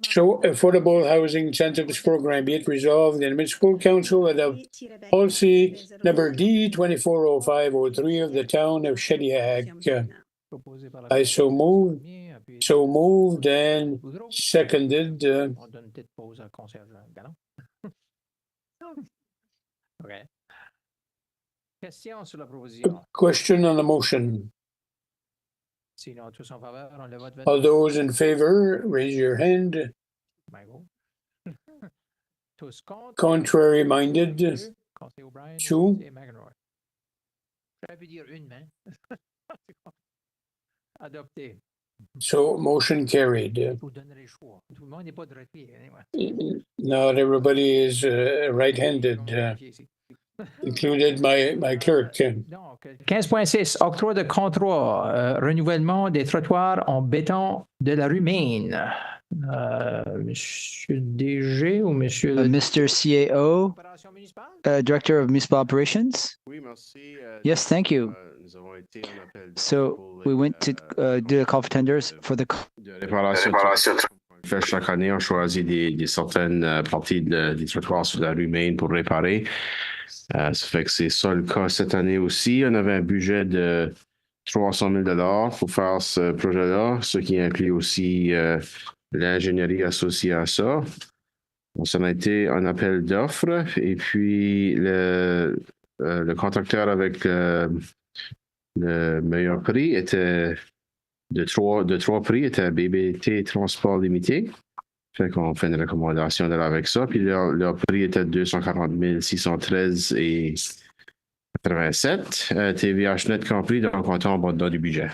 So Affordable Housing Incentives Program, be it resolved, the Municipal Council adopt policy number D 240503 of the town of Shediac. I so moved and seconded. On donne une petite pause à conseiller Gallon. OK. Question sur la proposition. Question on the motion. Sinon, tous en faveur, on le vote. All those in favor, raise your hand. Michael. Tous contre. Contrary minded, Conseiller O'Brien. two. Conseiller McEnroy. J'aurais pu dire une main. Adopté. So motion carried. Je vous donnerai le choix. Tout le monde n'est pas de pied. Anyway. Not everybody is right-handed, included my clerk. Donc, 15.6, octroi de contrat, renouvellement des trottoirs en béton de la rue Maine. Monsieur DG ou monsieur le Mr. CAO, Opération municipale? Director of Municipal Operations. Oui, merci. Yes, thank you. Nous avons été en appel So we went to do a call for tenders for the de réparation. Fait chaque année, on choisit des certaines parties des trottoirs sur la rue Maine pour réparer. Ça fait que c'est ça le cas cette année aussi. On avait un budget de 300 000 pour faire ce projet-là, ce qui inclut aussi l'ingénierie associée à ça. On s'en a été en appel d'offres et puis le contracteur avec le meilleur prix était de trois prix était BBT Transport Limité. Fait qu'on fait une recommandation d'aller avec ça. Puis leur prix était 240 613 et 87. TVH net compris, donc on tombe dans du budget.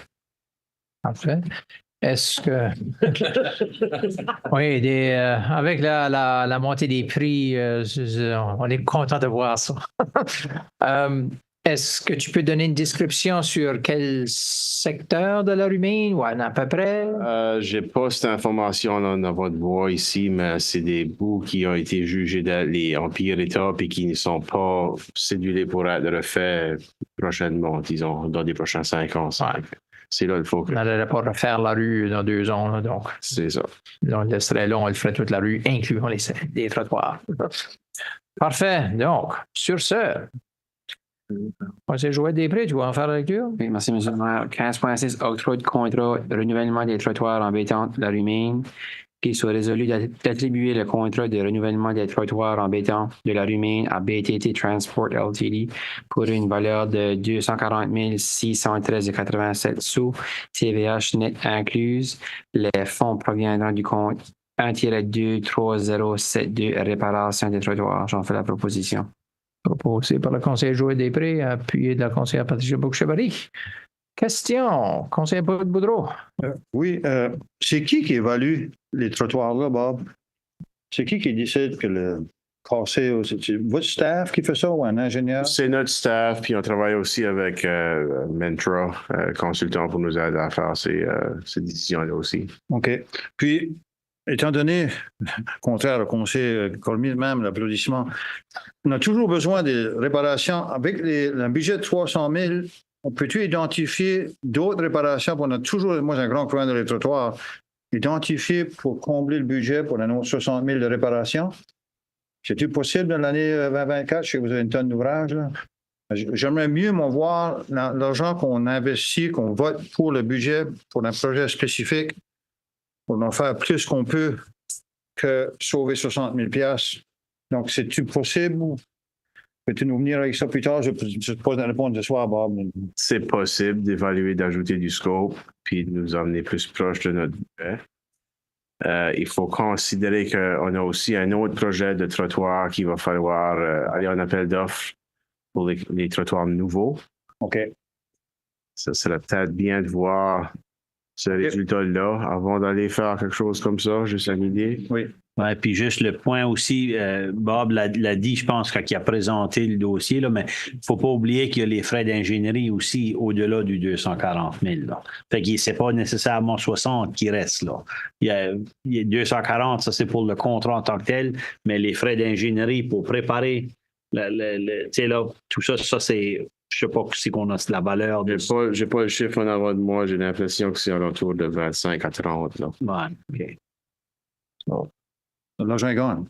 Parfait. Est-ce que. Oui, avec la montée des prix, on est content de voir ça. Est-ce que tu peux donner une description sur quel secteur de la rue Maine ou à peu près? J'ai pas cette information dans votre voix ici, mais c'est des bouts qui ont été jugés en pire état et qui ne sont pas cédulés pour être refaits prochainement, disons, dans les prochains 5 ans. Ouais. C'est là il faut que. On n'allait pas refaire la rue dans 2 ans, là, donc. C'est ça. On le laisserait là, on le ferait toute la rue, incluant les trottoirs. Parfait. Donc, sur ce, on s'est joué des prix, tu vas en faire la lecture? Oui, merci, M. le maire. 15.6, octroi de contrat de renouvellement des trottoirs en béton de la rue Maine. Qu'il soit résolu d'attribuer le contrat de renouvellement des trottoirs en béton de la rue Maine à BTT Transport Ltd. pour une valeur de 240 613,87 sous, TVH net incluse. Les fonds proviendront du compte 1-23072 réparation des trottoirs. J'en fais la proposition. Proposé par le conseiller Joël Després, appuyé de la conseillère Patricia Bouchevary. Question, conseiller Paul Boudreau. Oui, c'est qui évalue les trottoirs là, Bob? C'est qui décide que le casser? C'est votre staff qui fait ça ou un ingénieur? C'est notre staff, puis on travaille aussi avec Mentra, consultant pour nous aider à faire ces décisions-là aussi. OK. Puis, étant donné, contraire au conseil Cormier même, l'applaudissement, on a toujours besoin de réparations. Avec un budget de 300 000, on peut-tu identifier d'autres réparations? On a toujours, moi j'ai un grand coin dans les trottoirs, identifier pour combler le budget pour un autre 60 000 de réparations? C'est-tu possible dans l'année 2024? Je sais que vous avez une tonne d'ouvrages. J'aimerais mieux voir l'argent qu'on investit, qu'on vote pour le budget, pour un projet spécifique, pour en faire plus qu'on peut que sauver 60 000 $. Donc, c'est-tu possible? Peux-tu nous venir avec ça plus tard? Je te pose la réponse ce soir, Bob. C'est possible d'évaluer, d'ajouter du scope, puis de nous emmener plus proche de notre budget. Il faut considérer qu'on a aussi un autre projet de trottoir qu'il va falloir aller en appel d'offres pour les trottoirs nouveaux. OK. Ça serait peut-être bien de voir ce résultat-là avant d'aller faire quelque chose comme ça, juste une idée. Oui. Ouais, puis juste le point aussi, Bob l'a dit, je pense, quand il a présenté le dossier, là, mais il ne faut pas oublier qu'il y a les frais d'ingénierie aussi au-delà du 240 000. Là. Fait que c'est pas nécessairement 60 qui restent là. Il y a 240, ça c'est pour le contrat en tant que tel, mais les frais d'ingénierie pour préparer, tu sais là, tout ça, c'est, je sais pas si on a la valeur. J'ai pas le chiffre en avant de moi, j'ai l'impression que c'est autour de 25 à 30. Là. Ouais, OK. So, l'argent est gone.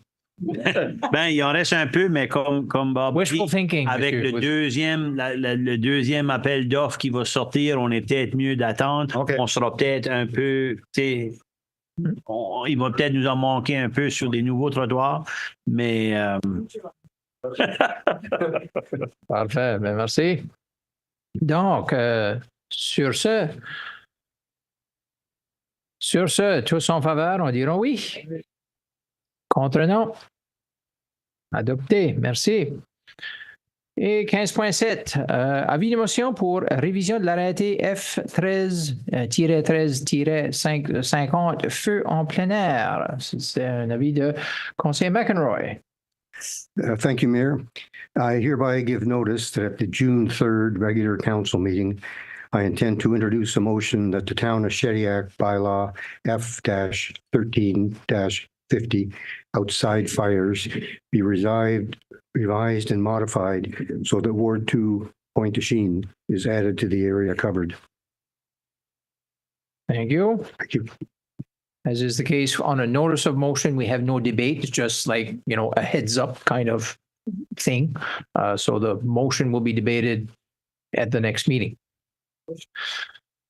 Ben, il en reste un peu, mais comme Bob Wishful dit, thinking, avec monsieur. le deuxième appel d'offres qui va sortir, on est peut-être mieux d'attendre. OK. On sera peut-être un peu, tu sais, il va peut-être nous en manquer un peu sur des nouveaux trottoirs, mais Parfait, ben merci. Donc, sur ce, tous en faveur, on dira oui. Contre non. Adopté, merci. Et 15.7, avis de motion pour révision de l'arrêté F13-13-50, feu en plein air. C'est un avis de conseiller McEnroy. Thank you, Mayor. I hereby give notice that at the June 3rd regular council meeting, I intend to introduce a motion that the town of Shediac bylaw F-13-50 outside fires be revised and modified so that Ward 2 Pointe-Sheen is added to the area covered. Thank you. Thank you. As is the case on a notice of motion, we have no debate. It's just like, a heads up kind of thing. So the motion will be debated at the next meeting.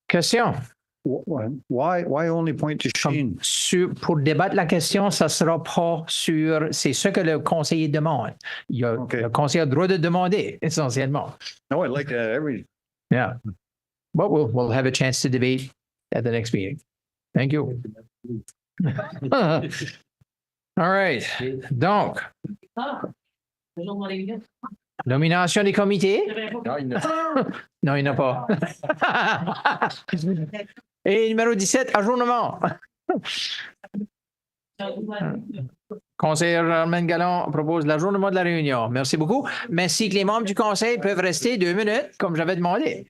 Question. Why only Pointe-Sheen? Pour débattre la question, ça sera pas sur, c'est ce que le conseiller demande. Le conseiller a le droit de demander, essentiellement. No, I like that every. Yeah. But we'll have a chance to debate at the next meeting. Thank you. All right. Donc, nomination des comités? Non, il n'y en a pas. Et numéro 17, ajournement. Conseiller Armand Gallon propose l'ajournement de la réunion. Merci beaucoup. Merci que les membres du conseil peuvent rester 2 minutes, comme j'avais demandé.